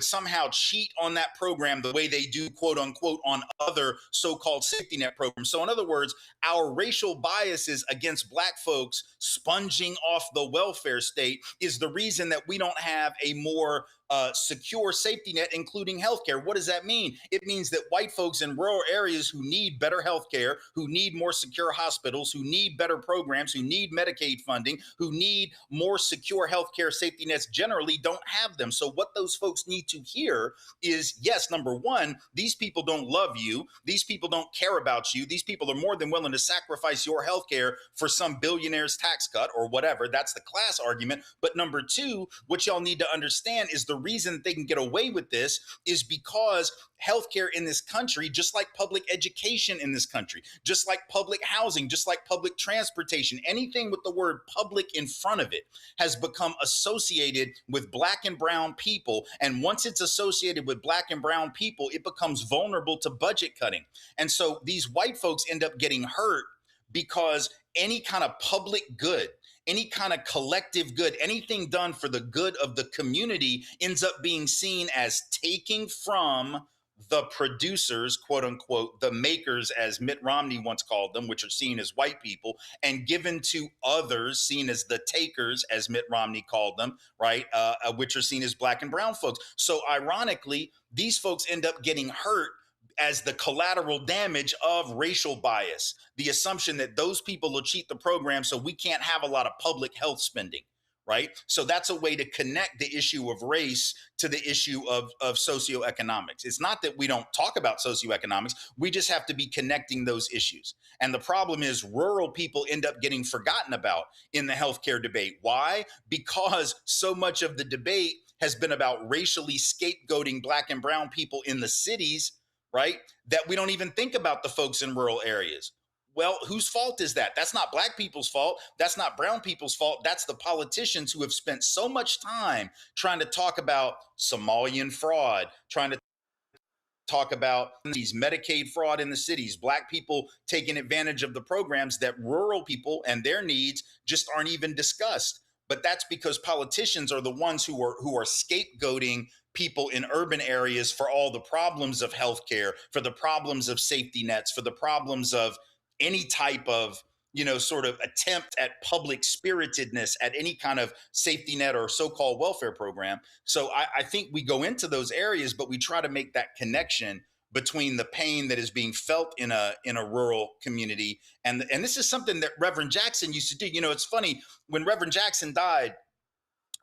somehow cheat on that program the way they do, quote unquote, on other so-called safety net programs. So in other words, our racial biases against black folks sponging off the welfare state is the reason that we don't have a more secure safety net, including healthcare. What does that mean? It means that white folks in rural areas who need better healthcare, who need more secure hospitals, who need better programs, who need Medicaid funding, who need more secure healthcare safety nets generally don't have them. So what those folks need to hear is, yes, number one, these people don't love you. These people don't care about you. These people are more than willing to sacrifice your healthcare for some billionaire's tax cut or whatever. That's the class argument. But number two, what y'all need to understand is the reason that they can get away with this is because healthcare in this country, just like public education in this country, just like public housing, just like public transportation, anything with the word public in front of it has become associated with black and brown people. And once it's associated with black and brown people, it becomes vulnerable to budget cutting. And so these white folks end up getting hurt because any kind of public good, any kind of collective good, anything done for the good of the community ends up being seen as taking from the producers, quote unquote, the makers, as Mitt Romney once called them, which are seen as white people, and given to others, seen as the takers, as Mitt Romney called them, right, which are seen as black and brown folks. So ironically, these folks end up getting hurt as the collateral damage of racial bias, the assumption that those people will cheat the program so we can't have a lot of public health spending, right? So that's a way to connect the issue of race to the issue of socioeconomics. It's not that we don't talk about socioeconomics, we just have to be connecting those issues. And the problem is rural people end up getting forgotten about in the healthcare debate. Why? Because so much of the debate has been about racially scapegoating Black and brown people in the cities, right? That we don't even think about the folks in rural areas. Well, whose fault is that? That's not Black people's fault. That's not brown people's fault. That's the politicians who have spent so much time trying to talk about Somalian fraud, trying to talk about these Medicaid fraud in the cities, Black people taking advantage of the programs that rural people and their needs just aren't even discussed. But that's because politicians are the ones who are scapegoating people in urban areas for all the problems of healthcare, for the problems of safety nets, for the problems of any type of, sort of attempt at public spiritedness at any kind of safety net or so-called welfare program. So I think we go into those areas, but we try to make that connection between the pain that is being felt in a rural community. And this is something that Reverend Jackson used to do. It's funny, when Reverend Jackson died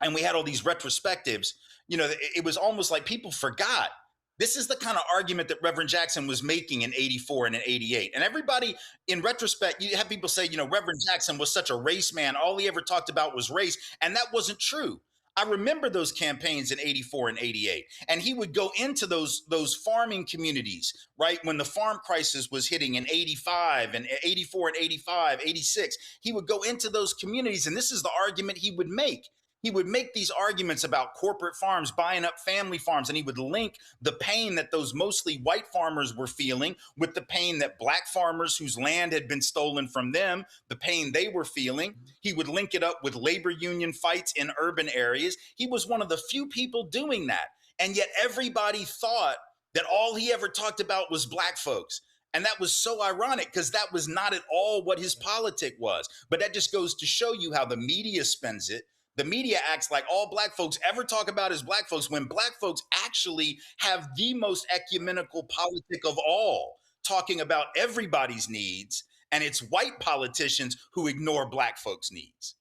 and we had all these retrospectives, it was almost like people forgot. This is the kind of argument that Reverend Jackson was making in 84 and in 88. And everybody, in retrospect, you have people say, Reverend Jackson was such a race man. All he ever talked about was race. And that wasn't true. I remember those campaigns in 84 and 88. And he would go into those farming communities, right? When the farm crisis was hitting in 85 and 84 and 85, 86, he would go into those communities. And this is the argument he would make. He would make these arguments about corporate farms buying up family farms, and he would link the pain that those mostly white farmers were feeling with the pain that Black farmers whose land had been stolen from them, the pain they were feeling. He would link it up with labor union fights in urban areas. He was one of the few people doing that. And yet everybody thought that all he ever talked about was Black folks. And that was so ironic because that was not at all what his politic was. But that just goes to show you how the media spends it. The media acts like all Black folks ever talk about is Black folks, when Black folks actually have the most ecumenical politic of all, talking about everybody's needs, and it's white politicians who ignore Black folks' needs.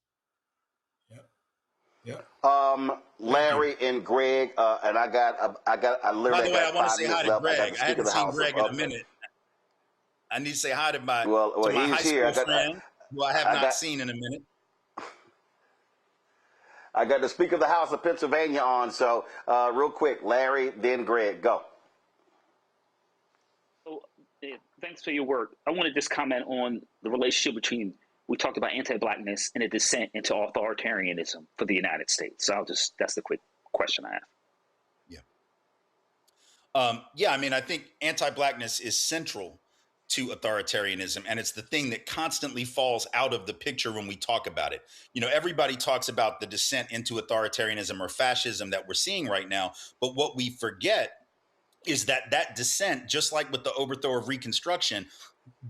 Larry and Greg, and I literally. By the way, I want to say hi to left. Greg. I haven't seen Greg in a minute. I need to say hi to my high here. school friend, who I have not seen in a minute. I got the Speaker of the House of Pennsylvania on, so real quick, Larry, then Greg, go. So, thanks for your work. I want to just comment on the relationship between, we talked about anti-Blackness and a descent into authoritarianism for the United States. So that's the quick question I have. Yeah, I mean, I think anti-Blackness is central to authoritarianism, and it's the thing that constantly falls out of the picture when we talk about it. Everybody talks about the descent into authoritarianism or fascism that we're seeing right now, but what we forget is that descent, just like with the overthrow of Reconstruction,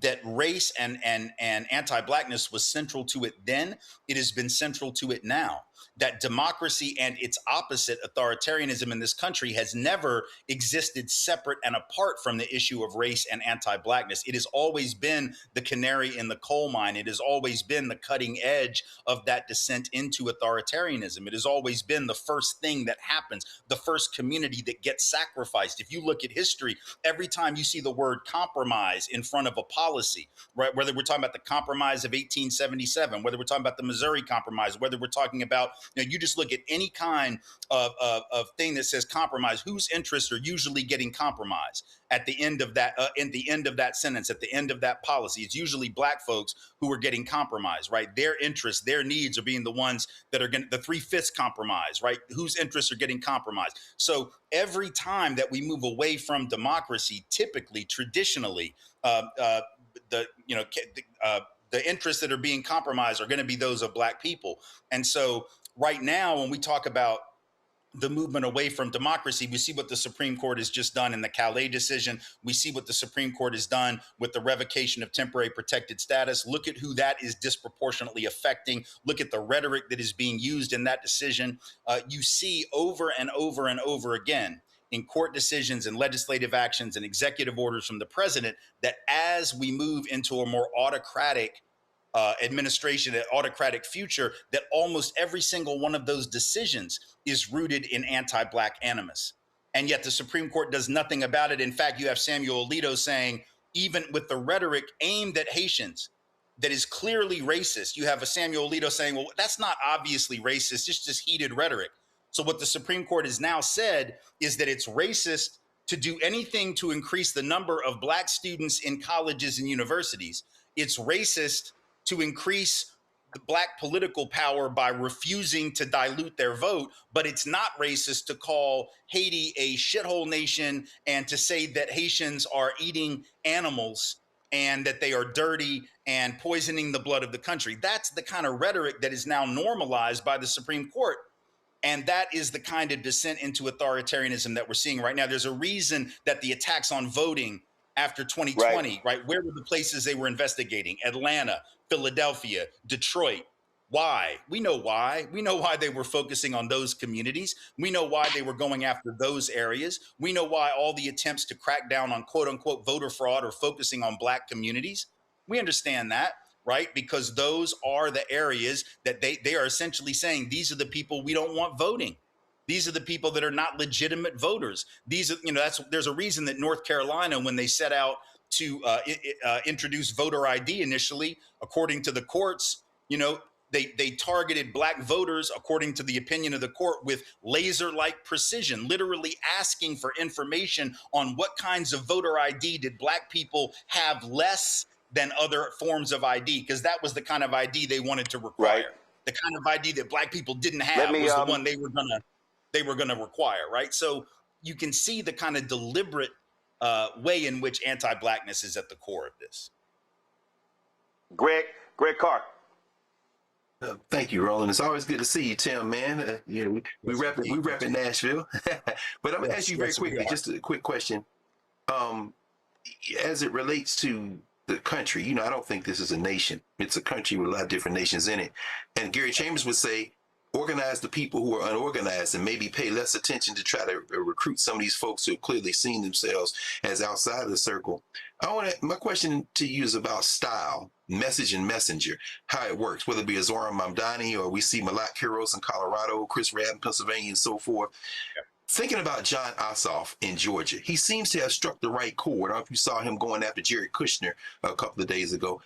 that race and anti-Blackness was central to it then, it has been central to it now. That democracy and its opposite, authoritarianism in this country, has never existed separate and apart from the issue of race and anti-Blackness. It has always been the canary in the coal mine. It has always been the cutting edge of that descent into authoritarianism. It has always been the first thing that happens, the first community that gets sacrificed. If you look at history, every time you see the word compromise in front of a policy, right? Whether we're talking about the Compromise of 1877, whether we're talking about the Missouri Compromise, whether we're talking about, you just look at any kind of thing that says compromise, whose interests are usually getting compromised at the end of that, sentence, at the end of that policy. It's usually Black folks who are getting compromised, right? Their interests, their needs are being the ones that are getting the 3/5 compromise, right? Whose interests are getting compromised. So every time that we move away from democracy, typically, traditionally, the interests that are being compromised are going to be those of Black people. And so right now, when we talk about the movement away from democracy, we see what the Supreme Court has just done in the Calais decision. We see what the Supreme Court has done with the revocation of temporary protected status. Look at who that is disproportionately affecting. Look at the rhetoric that is being used in that decision. You see over and over and over again in court decisions and legislative actions and executive orders from the president, that as we move into a more autocratic administration, an autocratic future, that almost every single one of those decisions is rooted in anti-Black animus. And yet the Supreme Court does nothing about it. In fact, you have Samuel Alito saying, even with the rhetoric aimed at Haitians that is clearly racist, you have a Samuel Alito saying, well, that's not obviously racist, it's just heated rhetoric. So what the Supreme Court has now said is that it's racist to do anything to increase the number of Black students in colleges and universities. It's racist to increase the Black political power by refusing to dilute their vote, but it's not racist to call Haiti a shithole nation and to say that Haitians are eating animals and that they are dirty and poisoning the blood of the country. That's the kind of rhetoric that is now normalized by the Supreme Court. And that is the kind of descent into authoritarianism that we're seeing right now. There's a reason that the attacks on voting after 2020, right? Where were the places they were investigating? Atlanta, Philadelphia, Detroit. Why? We know why. We know why they were focusing on those communities. We know why they were going after those areas. We know why all the attempts to crack down on quote unquote voter fraud are focusing on Black communities. We understand that, right? Because those are the areas that they are essentially saying, these are the people we don't want voting. These are the people that are not legitimate voters. These are, there's a reason that North Carolina, when they set out to introduce voter ID initially, according to the courts, they targeted Black voters, according to the opinion of the court, with laser-like precision, literally asking for information on what kinds of voter ID did Black people have less than other forms of ID, because that was the kind of ID they wanted to require. Right. The kind of ID that Black people didn't have was the one they were gonna require, right? So you can see the kind of deliberate way in which anti-Blackness is at the core of this. Greg Carr. Thank you, Roland. It's always good to see you, Tim, man. We rep in Nashville. But I'm going to ask you very quickly, just a quick question. As it relates to the country, I don't think this is a nation. It's a country with a lot of different nations in it. And Gary Chambers would say, organize the people who are unorganized and maybe pay less attention to try to recruit some of these folks who have clearly seen themselves as outside of the circle. My question to you is about style, message and messenger, how it works, whether it be Zoran Mamdani or we see Malak Kiros in Colorado, Chris Rabb in Pennsylvania and so forth. Yeah. Thinking about John Ossoff in Georgia, he seems to have struck the right chord. I don't know if you saw him going after Jared Kushner a couple of days ago.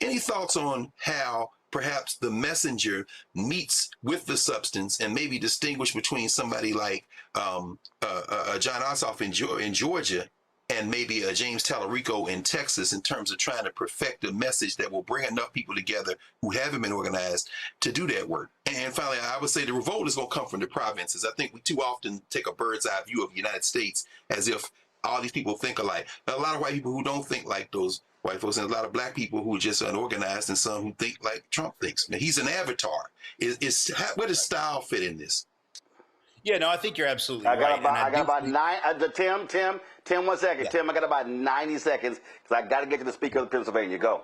Any thoughts on how perhaps the messenger meets with the substance and maybe distinguish between somebody like John Ossoff in Georgia and maybe James Tallarico in Texas in terms of trying to perfect a message that will bring enough people together who haven't been organized to do that work? And finally, I would say the revolt is going to come from the provinces. I think we too often take a bird's eye view of the United States as if all these people think alike. There are a lot of white people who don't think like those white folks, and a lot of Black people who are just unorganized, and some who think like Trump thinks. Now, he's an avatar. Where does style fit in this? Yeah, no, I think you're absolutely right. I got about 9. Tim, 1 second. Yeah. Tim, I got about 90 seconds because I got to get to the Speaker of Pennsylvania. Go.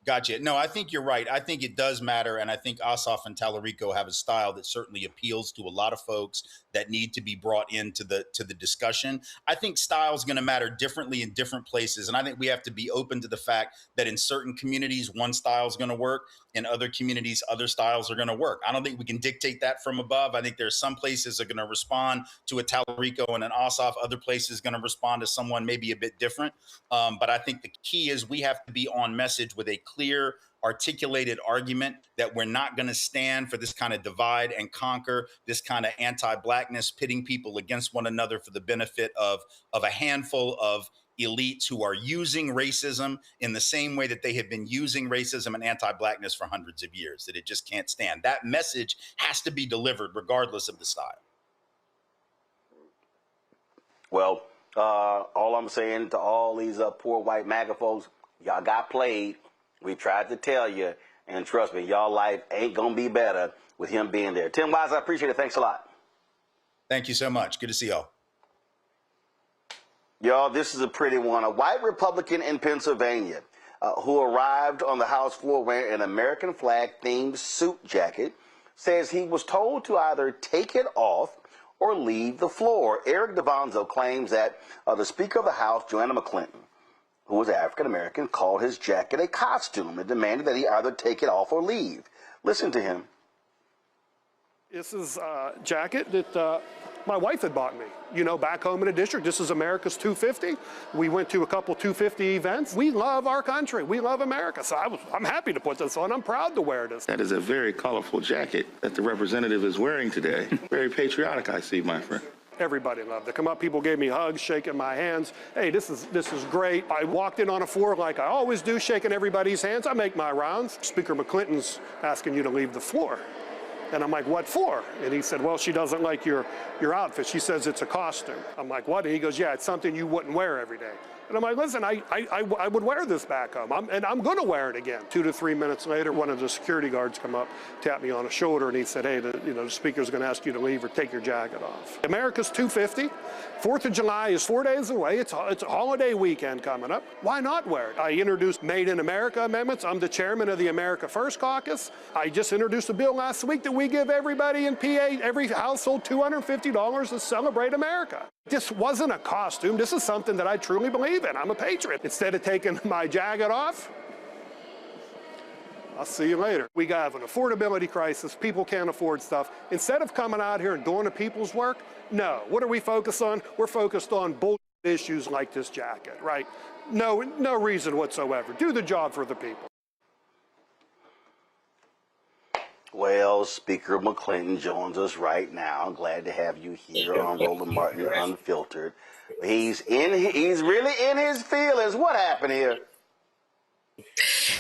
Gotcha. No, I think you're right. I think it does matter. And I think Ossoff and Tallarico have a style that certainly appeals to a lot of folks that need to be brought into the discussion. I think style is going to matter differently in different places. And I think we have to be open to the fact that in certain communities, one style is going to work. In other communities, other styles are going to work. I don't think we can dictate that from above. I think there's some places that are going to respond to a Tallarico and an Ossoff. Other places going to respond to someone maybe a bit different. But I think the key is we have to be on message with a clear, articulated argument that we're not going to stand for this kind of divide and conquer, this kind of anti-Blackness, pitting people against one another for the benefit of a handful of elites who are using racism in the same way that they have been using racism and anti-Blackness for hundreds of years, that it just can't stand. That message has to be delivered regardless of the style. Well, all I'm saying to all these poor white MAGA folks, y'all got played. We tried to tell you, and trust me, y'all life ain't going to be better with him being there. Tim Wise, I appreciate it. Thanks a lot. Thank you so much. Good to see y'all. Y'all, this is a pretty one. A white Republican in Pennsylvania who arrived on the House floor wearing an American flag-themed suit jacket says he was told to either take it off or leave the floor. Eric DeVonzo claims that the Speaker of the House, Joanna McClinton, who was African-American, called his jacket a costume and demanded that he either take it off or leave. Listen to him. This is a jacket that my wife had bought me. You know, back home in the district, this is America's 250. We went to a couple 250 events. We love our country. We love America. So I'm happy to put this on. I'm proud to wear this. That is a very colorful jacket that the representative is wearing today. Very patriotic, I see, my friend. Everybody loved it. Come up, people gave me hugs, shaking my hands. Hey, this is great. I walked in on a floor like I always do, shaking everybody's hands. I make my rounds. Speaker McClinton's asking you to leave the floor. And I'm like, what for? And he said, well, she doesn't like your outfit. She says it's a costume. I'm like, what? And he goes, yeah, it's something you wouldn't wear every day. And I'm like, listen, I would wear this back home, and I'm going to wear it again. 2 to 3 minutes later, one of the security guards come up, tapped me on the shoulder, and he said, hey, the speaker's going to ask you to leave or take your jacket off. America's 250. 4th of July is 4 days away. It's a holiday weekend coming up. Why not wear it? I introduced Made in America amendments. I'm the chairman of the America First Caucus. I just introduced a bill last week that we give everybody in PA, every household, $250 to celebrate America. This wasn't a costume. This is something that I truly believe in. I'm a patriot. Instead of taking my jacket off, I'll see you later. We have an affordability crisis. People can't afford stuff. Instead of coming out here and doing the people's work, no. What are we focused on? We're focused on bullshit issues like this jacket, right? No reason whatsoever. Do the job for the people. Well, Speaker McClinton joins us right now. I'm glad to have you here on Roland Martin Unfiltered. He's really in his feelings. What happened here?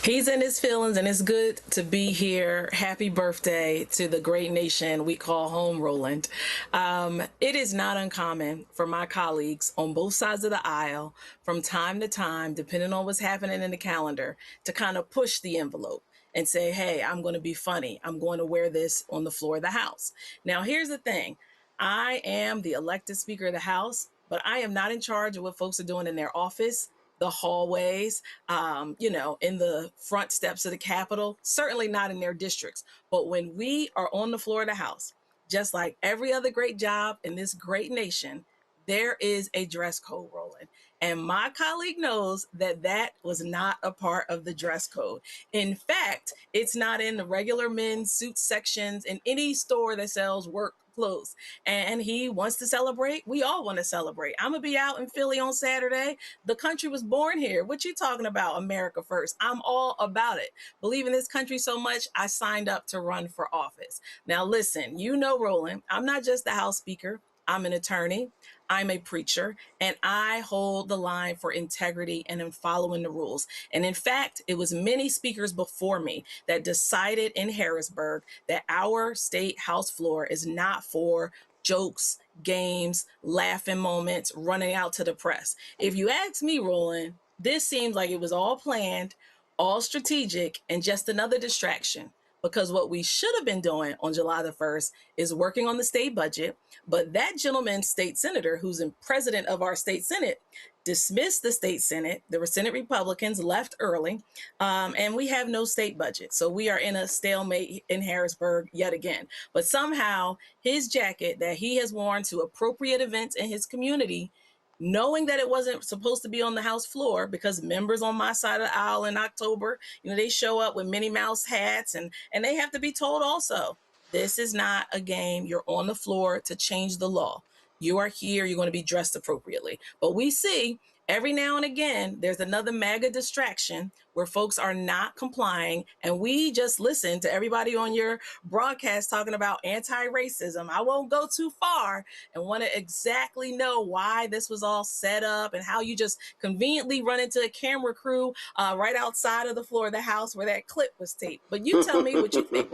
He's in his feelings, and it's good to be here. Happy birthday to the great nation we call home, Roland. It is not uncommon for my colleagues on both sides of the aisle from time to time, depending on what's happening in the calendar, to kind of push the envelope and say, hey, I'm going to be funny. I'm going to wear this on the floor of the House. Now, here's the thing. I am the elected Speaker of the House, but I am not in charge of what folks are doing in their office, the hallways, in the front steps of the Capitol, certainly not in their districts. But when we are on the floor of the House, just like every other great job in this great nation, there is a dress code, Roland. And my colleague knows that that was not a part of the dress code. In fact, it's not in the regular men's suit sections in any store that sells work clothes. And he wants to celebrate. We all want to celebrate. I'm going to be out in Philly on Saturday. The country was born here. What you talking about? America first. I'm all about it. Believe in this country so much, I signed up to run for office. Now, listen, Roland, I'm not just the House Speaker. I'm an attorney, I'm a preacher, and I hold the line for integrity and in following the rules. And in fact, it was many speakers before me that decided in Harrisburg that our state House floor is not for jokes, games, laughing moments, running out to the press. If you ask me, Roland, this seems like it was all planned, all strategic, and just another distraction. Because what we should have been doing on July the 1st is working on the state budget. But that gentleman, state senator, who's the president of our state Senate, dismissed the state Senate. There were Senate Republicans left early, and we have no state budget. So we are in a stalemate in Harrisburg yet again. But somehow his jacket that he has worn to appropriate events in his community, knowing that it wasn't supposed to be on the House floor because members on my side of the aisle in October, they show up with Minnie Mouse hats and they have to be told also, this is not a game. You're on the floor to change the law. You are here. You're going to be dressed appropriately. But we see every now and again, there's another MAGA distraction where folks are not complying. And we just listen to everybody on your broadcast talking about anti-racism. I won't go too far and want to exactly know why this was all set up and how you just conveniently run into a camera crew right outside of the floor of the House where that clip was taped. But you tell me what you think.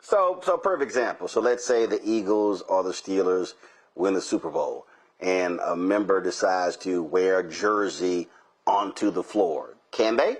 So perfect example. So let's say the Eagles or the Steelers win the Super Bowl, and a member decides to wear a jersey onto the floor. Can they?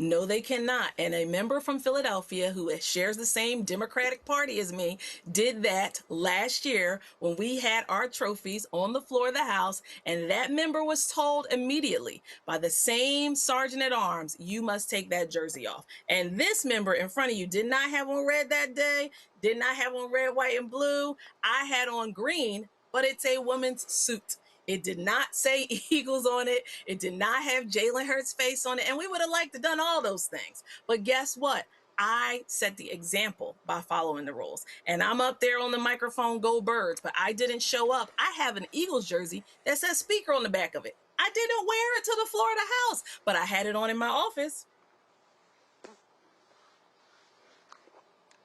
No, they cannot. And a member from Philadelphia who shares the same Democratic Party as me did that last year when we had our trophies on the floor of the House. And that member was told immediately by the same sergeant at arms, you must take that jersey off. And this member in front of you did not have on red that day, did not have on red, white, and blue. I had on green, but it's a woman's suit. It did not say Eagles on it. It did not have Jalen Hurts' face on it. And we would have liked to done all those things. But guess what? I set the example by following the rules. And I'm up there on the microphone, go Birds, but I didn't show up. I have an Eagles jersey that says speaker on the back of it. I didn't wear it to the floor of the House, but I had it on in my office.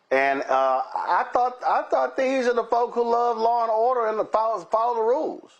And I thought these are the folk who love law and order and follow the rules.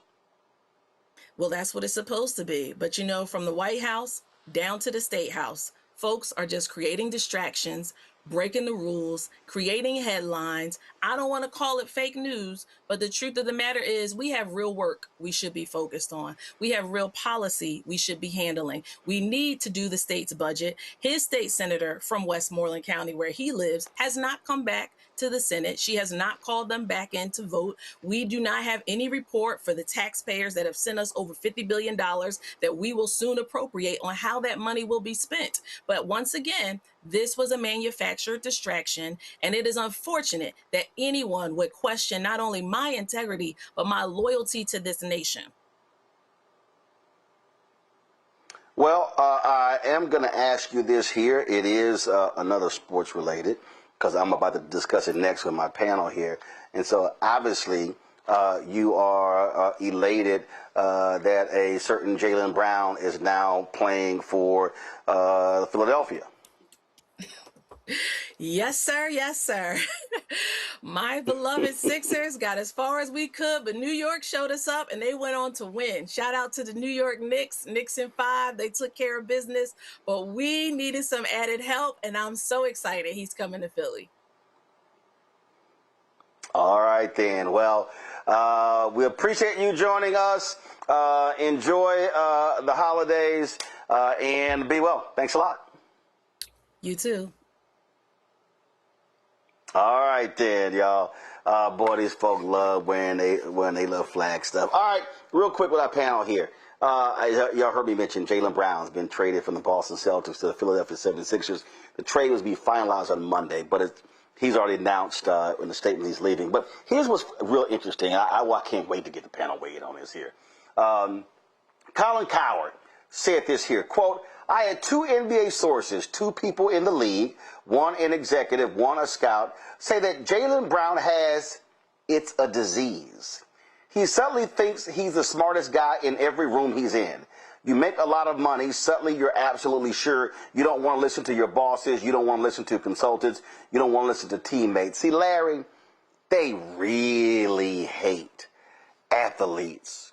Well, that's what it's supposed to be. But you know, from the White House down to the State House, folks are just creating distractions, breaking the rules, creating headlines. I don't want to call it fake news, but the truth of the matter is we have real work we should be focused on. We have real policy we should be handling. We need to do the state's budget. His state senator from Westmoreland County, where he lives, has not come back to the Senate. She has not called them back in to vote. We do not have any report for the taxpayers that have sent us over $50 billion that we will soon appropriate on how that money will be spent. But once again, this was a manufactured distraction, and it is unfortunate that anyone would question not only my integrity, but my loyalty to this nation. Well, I am going to ask you this here. It is another sports related, because I'm about to discuss it next with my panel here. And so obviously you are elated that a certain Jaylen Brown is now playing for Philadelphia. Yes, sir. Yes, sir. My beloved Sixers got as far as we could, but New York showed us up and they went on to win. Shout out to the New York Knicks, Knicks in 5. They took care of business, but we needed some added help, and I'm so excited he's coming to Philly. All right, then. Well, we appreciate you joining us. Enjoy the holidays and be well. Thanks a lot. You too. All right, then, y'all. Boy, these folk love when they love flag stuff. All right, real quick with our panel here. Y'all heard me mention Jaylen Brown's been traded from the Boston Celtics to the Philadelphia 76ers. The trade was to be finalized on Monday, but he's already announced in the statement he's leaving. But here's what's real interesting. I can't wait to get the panel weighed on this here. Colin Cowherd said this here, quote, I had 2 NBA sources, 2 people in the league, one an executive, one a scout, say that Jaylen Brown has, it's a disease. He suddenly thinks he's the smartest guy in every room he's in. You make a lot of money, suddenly you're absolutely sure you don't want to listen to your bosses, you don't want to listen to consultants, you don't want to listen to teammates. See, Larry, they really hate athletes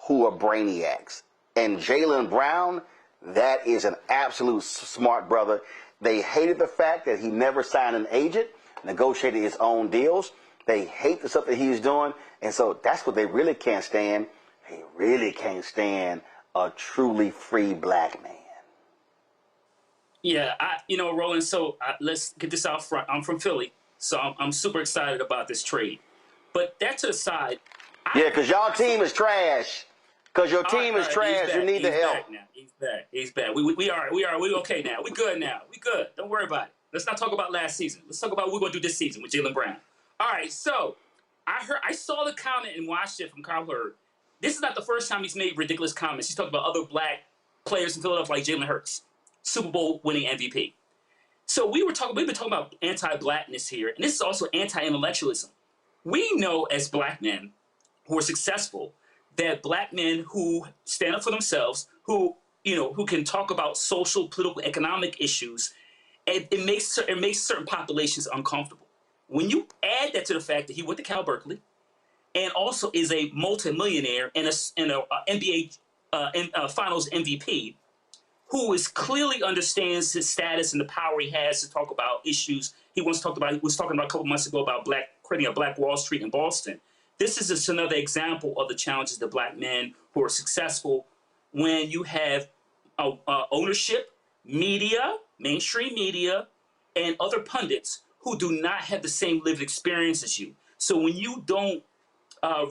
who are brainiacs. And Jaylen Brown, that is an absolute smart brother. They hated the fact that he never signed an agent, negotiated his own deals. They hate the stuff that he's doing. And so that's what they really can't stand. They really can't stand a truly free black man. Yeah, Roland, so let's get this out front. I'm from Philly, so I'm super excited about this trade. But that to the side. Yeah, because y'all team is trash. Because your team is trash. You need the help. He's back. We okay now. We good now. We good. Don't worry about it. Let's not talk about last season. Let's talk about what we're going to do this season with Jaylen Brown. All right, so I saw the comment and watched it from Cowherd. This is not the first time he's made ridiculous comments. He's talked about other black players in Philadelphia like Jalen Hurts, Super Bowl winning MVP. So we've been talking about anti-blackness here, and this is also anti-intellectualism. We know as black men who are successful that black men who stand up for themselves, who can talk about social, political, economic issues, and it makes certain populations uncomfortable. When you add that to the fact that he went to Cal Berkeley and also is a multimillionaire and a NBA Finals MVP, who clearly understands his status and the power he has to talk about issues he was talking about a couple months ago about creating a Black Wall Street in Boston. This is just another example of the challenges that black men who are successful when you have ownership, media, mainstream media, and other pundits who do not have the same lived experience as you. So when you don't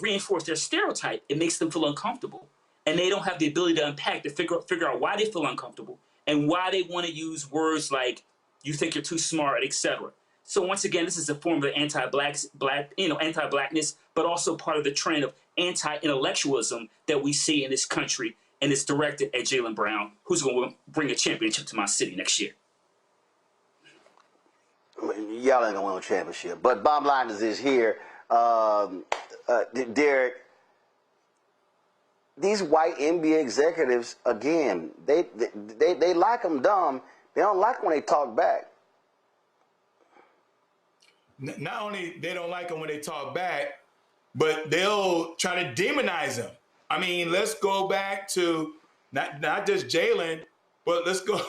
reinforce their stereotype, it makes them feel uncomfortable. And they don't have the ability to unpack, to figure out why they feel uncomfortable and why they want to use words like, you think you're too smart, etc. So once again, this is a form of anti-blackness, but also part of the trend of anti-intellectualism that we see in this country, and it's directed at Jaylen Brown, who's going to bring a championship to my city next year. Y'all ain't gonna win a championship, but bottom line is this here, Derek. These white NBA executives, again, they like them dumb. They don't like when they talk back. Not only they don't like them when they talk back, but they'll try to demonize them. I mean, let's go back to not just Jaylen, but let's go.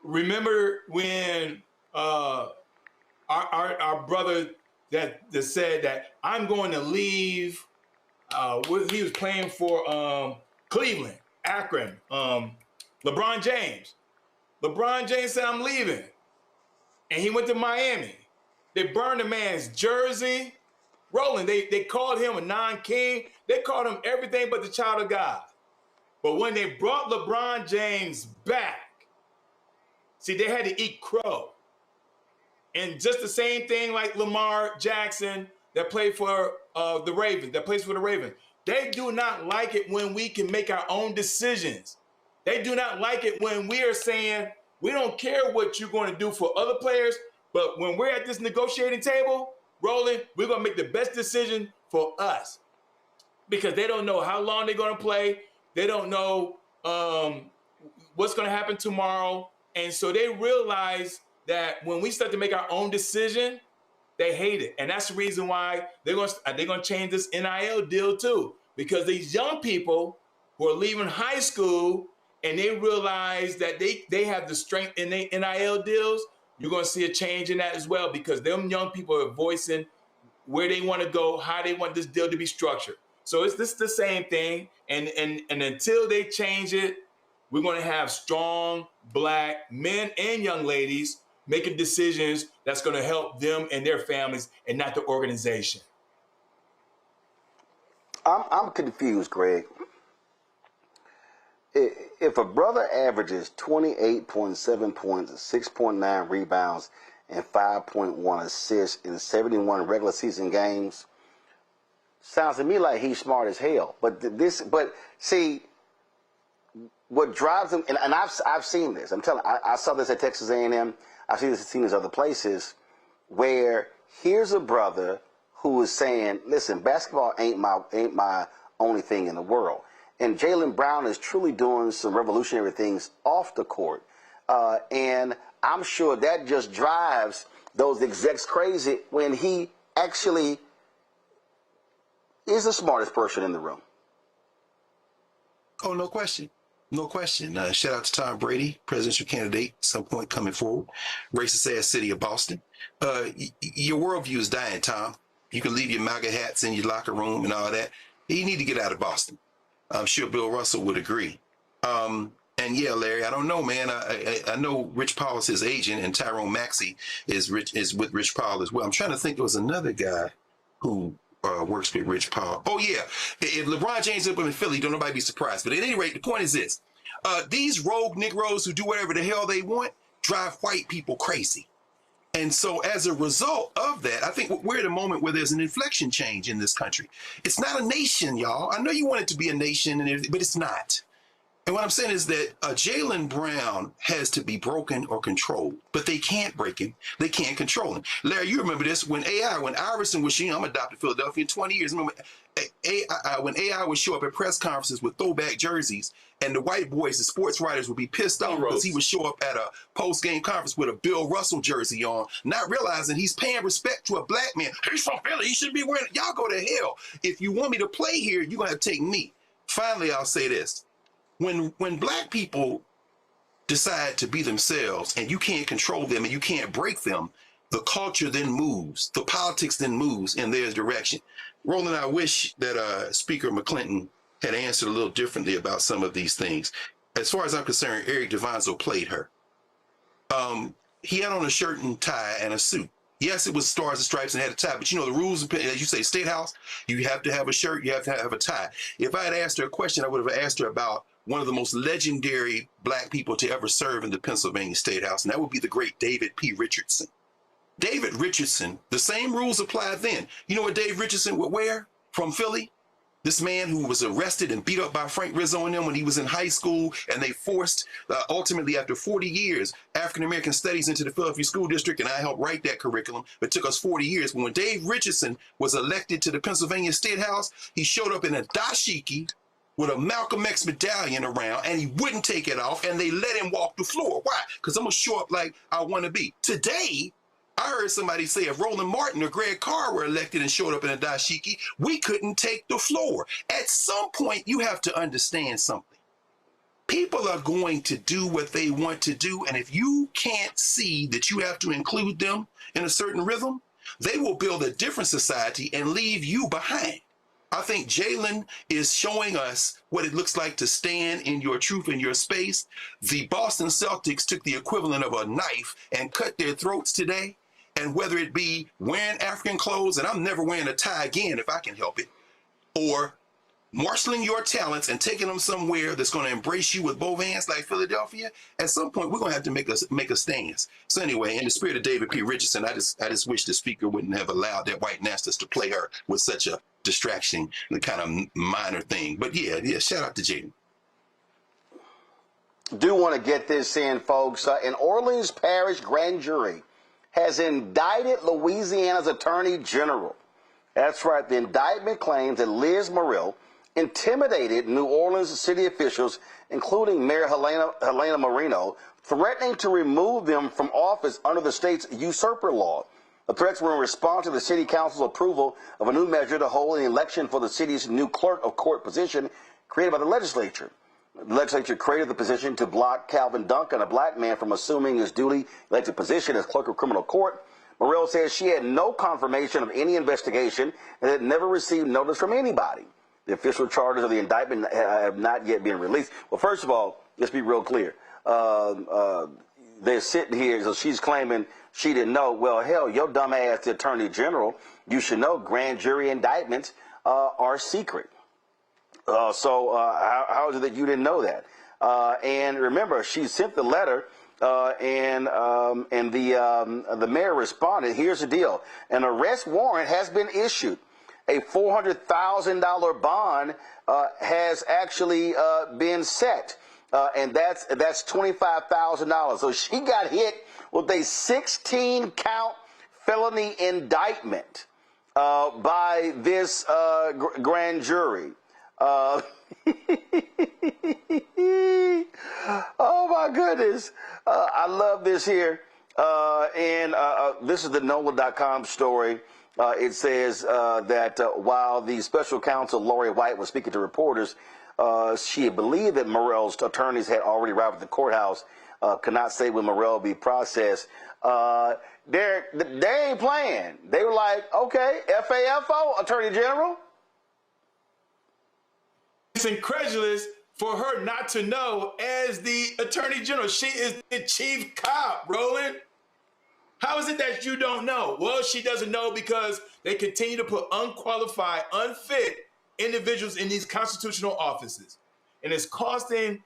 Remember when our brother that said that I'm going to leave. He was playing for Cleveland, Akron. LeBron James. LeBron James said, I'm leaving. And he went to Miami. They burned the man's jersey. Roland, they called him a non-king. They called him everything but the child of God. But when they brought LeBron James back, see, they had to eat crow. And just the same thing like Lamar Jackson that played for the Ravens, that plays for the Ravens. They do not like it when we can make our own decisions. They do not like it when we are saying, we don't care what you're going to do for other players, but when we're at this negotiating table, Roland, we're going to make the best decision for us. Because they don't know how long they're going to play. They don't know what's going to happen tomorrow. And so they realize that when we start to make our own decision, they hate it. And that's the reason why they're going to change this NIL deal too. Because these young people who are leaving high school and they realize that they have the strength in their NIL deals, you're going to see a change in that as well, because them young people are voicing where they want to go, how they want this deal to be structured. So it's the same thing. And until they change it, we're going to have strong black men and young ladies making decisions that's going to help them and their families and not the organization. I'm confused, Greg. If a brother averages 28.7 points, 6.9 rebounds, and 5.1 assists in 71 regular season games, sounds to me like he's smart as hell. But see, what drives him, and I've seen this. I'm telling you, I saw this at Texas A&M. I've seen this other places, where here's a brother who is saying, "Listen, basketball ain't my only thing in the world." And Jaylen Brown is truly doing some revolutionary things off the court, and I'm sure that just drives those execs crazy when he actually is the smartest person in the room. Oh, no question. No question. Shout out to Tom Brady, presidential candidate, some point coming forward. Racist ass city of Boston. Your worldview is dying, Tom. You can leave your MAGA hats in your locker room and all that. You need to get out of Boston. I'm sure Bill Russell would agree. And yeah, Larry, I don't know, man. I know Rich Paul is his agent, and Tyrone Maxey is with Rich Paul as well. I'm trying to think. There was another guy who works with Rich Paul. Oh yeah, if LeBron James up in Philly, don't nobody be surprised. But at any rate, the point is this: these rogue Negroes who do whatever the hell they want drive white people crazy. And so as a result of that, I think we're at a moment where there's an inflection change in this country. It's not a nation, y'all. I know you want it to be a nation, but it's not. And what I'm saying is that Jaylen Brown has to be broken or controlled, but they can't break him. They can't control him. Larry, you remember this when Iverson was, I'm adopted Philadelphia in 20 years. Remember when AI would show up at press conferences with throwback jerseys, and the white boys, the sports writers, would be pissed off because he would show up at a post-game conference with a Bill Russell jersey on, not realizing he's paying respect to a black man. He's from Philly. He shouldn't be wearing it. Y'all go to hell. If you want me to play here, you're going to have to take me. Finally, I'll say this. When black people decide to be themselves and you can't control them and you can't break them, the culture then moves. The politics then moves in their direction. Roland, I wish that Speaker McClinton had answered a little differently about some of these things. As far as I'm concerned, Eric DeVonzo played her. he had on a shirt and tie and a suit. Yes, it was stars and stripes and had a tie, but you know the rules, as you say, State House, you have to have a shirt, you have to have a tie. If I had asked her a question, I would have asked her about one of the most legendary black people to ever serve in the Pennsylvania State House, and that would be the great David P. Richardson. David Richardson, the same rules apply then. You know what Dave Richardson would wear from Philly? This man who was arrested and beat up by Frank Rizzo and them when he was in high school, and they forced, ultimately after 40 years, African-American studies into the Philadelphia School District, and I helped write that curriculum. It took us 40 years. But when Dave Richardson was elected to the Pennsylvania State House, he showed up in a dashiki with a Malcolm X medallion around, and he wouldn't take it off, and they let him walk the floor. Why? Because I'm going to show up like I want to be. Today, I heard somebody say if Roland Martin or Greg Carr were elected and showed up in a dashiki, we couldn't take the floor. At some point, you have to understand something. People are going to do what they want to do, and if you can't see that you have to include them in a certain rhythm, they will build a different society and leave you behind. I think Jalen is showing us what it looks like to stand in your truth and your space. The Boston Celtics took the equivalent of a knife and cut their throats today. And whether it be wearing African clothes, and I'm never wearing a tie again if I can help it, or marshaling your talents and taking them somewhere that's going to embrace you with both hands like Philadelphia, at some point we're going to have to make a stance. So anyway, in the spirit of David P. Richardson, I just wish the speaker wouldn't have allowed that white nastiest to play her with such a distraction, the kind of minor thing. But yeah, shout out to Jaden. Do want to get this in, folks. An Orleans Parish grand jury has indicted Louisiana's Attorney General. That's right. The indictment claims that Liz Muriel intimidated New Orleans city officials, including Mayor Helena Marino, threatening to remove them from office under the state's usurper law. The threats were in response to the city council's approval of a new measure to hold an election for the city's new clerk of court position created by the legislature. The legislature created the position to block Calvin Duncan, a black man, from assuming his duly elected position as clerk of criminal court. Morrell says she had no confirmation of any investigation and had never received notice from anybody. The official charges of the indictment have not yet been released. Well, first of all, let's be real clear. They're sitting here, so she's claiming she didn't know. Well, hell, your dumb ass, the Attorney General, you should know grand jury indictments are secret. How is it that you didn't know that? And remember, she sent the letter, and the mayor responded. Here's the deal: an arrest warrant has been issued. A $400,000 bond has actually been set, and that's $25,000. So she got hit with a 16-count felony indictment by this grand jury. Oh my goodness. I love this here. And this is the NOLA.com story. It says that while the special counsel Lori White was speaking to reporters, she believed that Morrell's attorneys had already arrived at the courthouse, could not say when Morrell would be processed. They ain't playing. They were like, okay, FAFO, Attorney General. It's incredulous for her not to know as the Attorney General. She is the chief cop, Roland. How is it that you don't know? Well, she doesn't know because they continue to put unqualified, unfit individuals in these constitutional offices. And it's costing...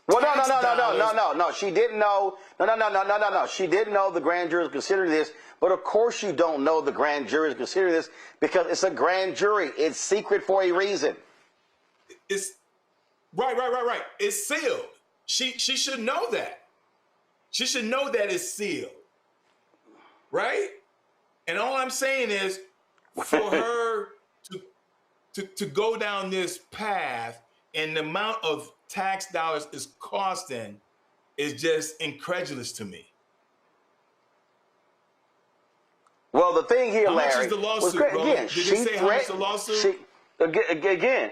Well, no. She didn't know. No. She didn't know the grand jury is considering this. But of course you don't know the grand jury is considering this because it's a grand jury. It's secret for a reason. It's right. It's sealed. She should know that. She should know that it's sealed. Right? And all I'm saying is for her to go down this path and the amount of tax dollars is costing is just incredulous to me. Well, the thing here, Larry, how much is the lawsuit, again, Did it say how much the lawsuit? Again.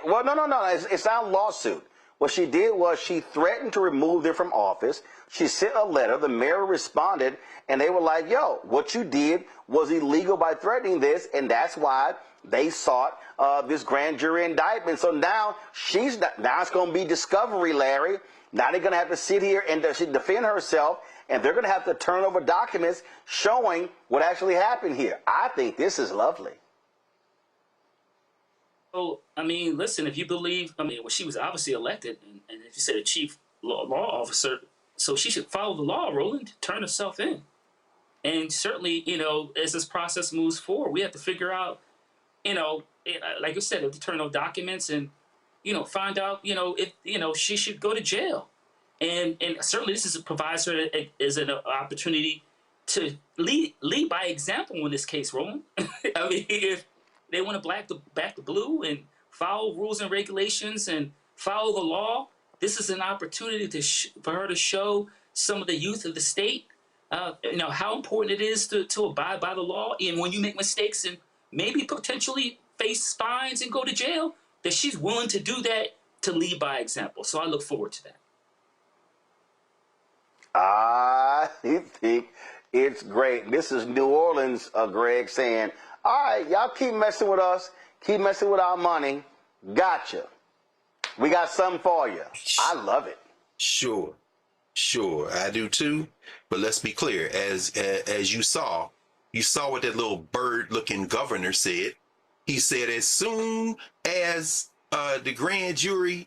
Well, no. It's not a lawsuit. What she did was she threatened to remove them from office. She sent a letter. The mayor responded, and they were like, yo, what you did was illegal by threatening this, and that's why they sought this grand jury indictment. So now now it's going to be discovery, Larry. Now they're going to have to sit here and defend herself and they're going to have to turn over documents showing what actually happened here. I think this is lovely. So, I mean, listen, if you believe, I mean, well, she was obviously elected, and if you said a chief law officer, so she should follow the law, Roland, turn herself in. And certainly, you know, as this process moves forward, we have to figure out, you know, like you said, to turn over documents and, you know, find out, you know, if, you know, she should go to jail. And certainly this provides her as an opportunity to lead by example in this case, Roland. I mean, if they want to back the blue and follow rules and regulations and follow the law, this is an opportunity for her to show some of the youth of the state, you know, how important it is to abide by the law. And when you make mistakes and maybe potentially face fines and go to jail, that she's willing to do that to lead by example. So I look forward to that. I think it's great. This is New Orleans, Greg, saying, all right, y'all keep messing with us, keep messing with our money. Gotcha. We got something for you. I love it. Sure, I do too. But let's be clear, as you saw what that little bird-looking governor said. He said as soon as the grand jury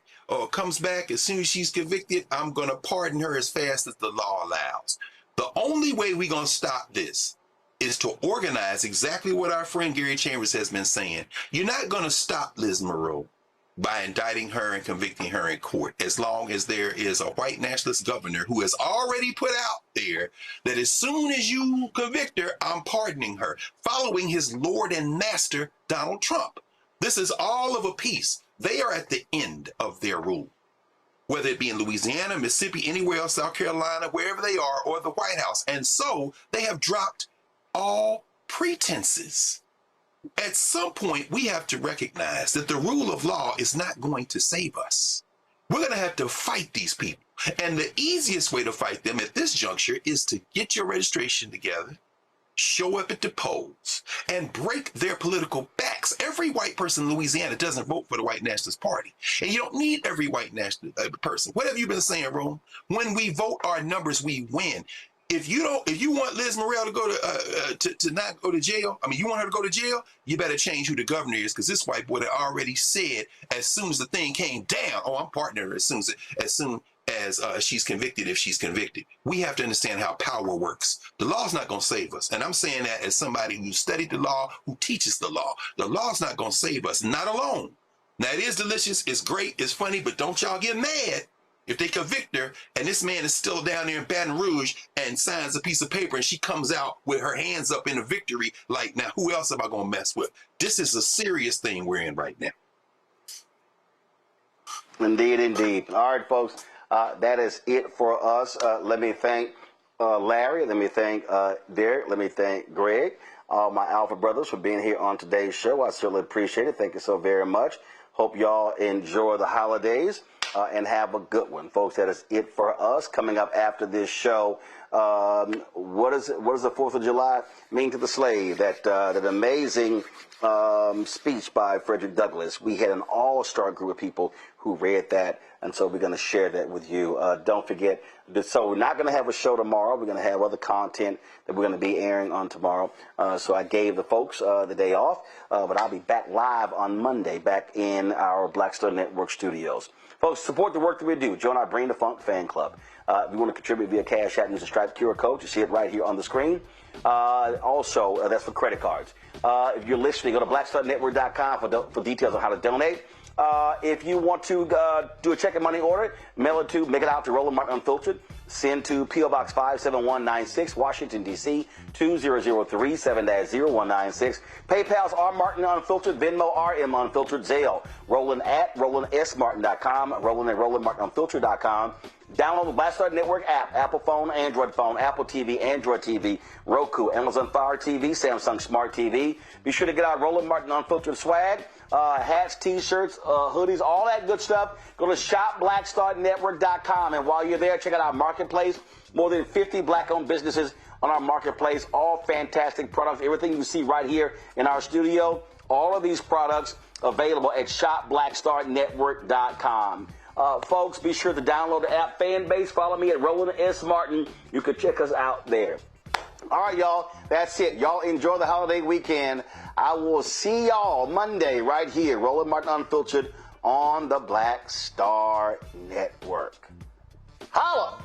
comes back, as soon as she's convicted, I'm going to pardon her as fast as the law allows. The only way we're going to stop this is to organize exactly what our friend Gary Chambers has been saying. You're not going to stop Liz Monroe by indicting her and convicting her in court, as long as there is a white nationalist governor who has already put out there that as soon as you convict her, I'm pardoning her, following his Lord and Master, Donald Trump. This is all of a piece. They are at the end of their rule, whether it be in Louisiana, Mississippi, anywhere else, South Carolina, wherever they are, or the White House. And so they have dropped all pretenses. At some point, we have to recognize that the rule of law is not going to save us. We're going to have to fight these people. And the easiest way to fight them at this juncture is to get your registration together, show up at the polls, and break their political backs. Every white person in Louisiana doesn't vote for the White Nationalist Party. And you don't need every white nationalist person. What have you been saying, Rome? When we vote our numbers, we win. If you want Liz Morrell to go to not go to jail, I mean, you want her to go to jail, you better change who the governor is, because this white boy had already said as soon as the thing came down, oh, I'm partnering her as soon as she's convicted, if she's convicted. We have to understand how power works. The law's not going to save us. And I'm saying that as somebody who studied the law, who teaches the law. The law's not going to save us, not alone. Now, it is delicious, it's great, it's funny, but don't y'all get mad if they convict her and this man is still down there in Baton Rouge and signs a piece of paper and she comes out with her hands up in a victory, like, now who else am I going to mess with? This is a serious thing we're in right now. Indeed. All right, folks, that is it for us. Let me thank Larry. Let me thank Derek. Let me thank Greg, all my Alpha brothers, for being here on today's show. I certainly appreciate it. Thank you so very much. Hope y'all enjoy the holidays. And have a good one, folks. That is it for us. Coming up after this show, what does the 4th of July mean to the slave? That amazing speech by Frederick Douglass. We had an all-star group of people who read that, and so we're going to share that with you. Don't forget, so we're not going to have a show tomorrow. We're going to have other content that we're going to be airing on tomorrow. So I gave the folks the day off, but I'll be back live on Monday, back in our Black Star Network studios. Folks, support the work that we do. Join our Bring the Funk fan club. If you want to contribute via Cash App, use the Stripe QR code. You see it right here on the screen. Also, that's for credit cards. If you're listening, go to blackstarnetwork.com for details on how to donate. If you want to do a check and money order, make it out to Roland Martin Unfiltered. Send to P.O. Box 57196, Washington, D.C. 2003 7-0196. PayPal's R. Martin Unfiltered, Venmo RM Unfiltered, Zelle, Roland at RolandSMartin.com, Roland at RolandMartinUnfiltered.com. Download the Black Star Network app, Apple phone, Android phone, Apple TV, Android TV, Roku, Amazon Fire TV, Samsung Smart TV. Be sure to get our Roland Martin Unfiltered swag. Hats, T-shirts, hoodies, all that good stuff. Go to shopblackstarnetwork.com, and while you're there, check out our marketplace. More than 50 black-owned businesses on our marketplace. All fantastic products. Everything you see right here in our studio. All of these products available at shopblackstarnetwork.com. Folks, be sure to download the app Fanbase. Follow me at Roland S. Martin. You can check us out there. All right, y'all. That's it. Y'all enjoy the holiday weekend. I will see y'all Monday right here, Roland Martin Unfiltered on the Black Star Network. Holla!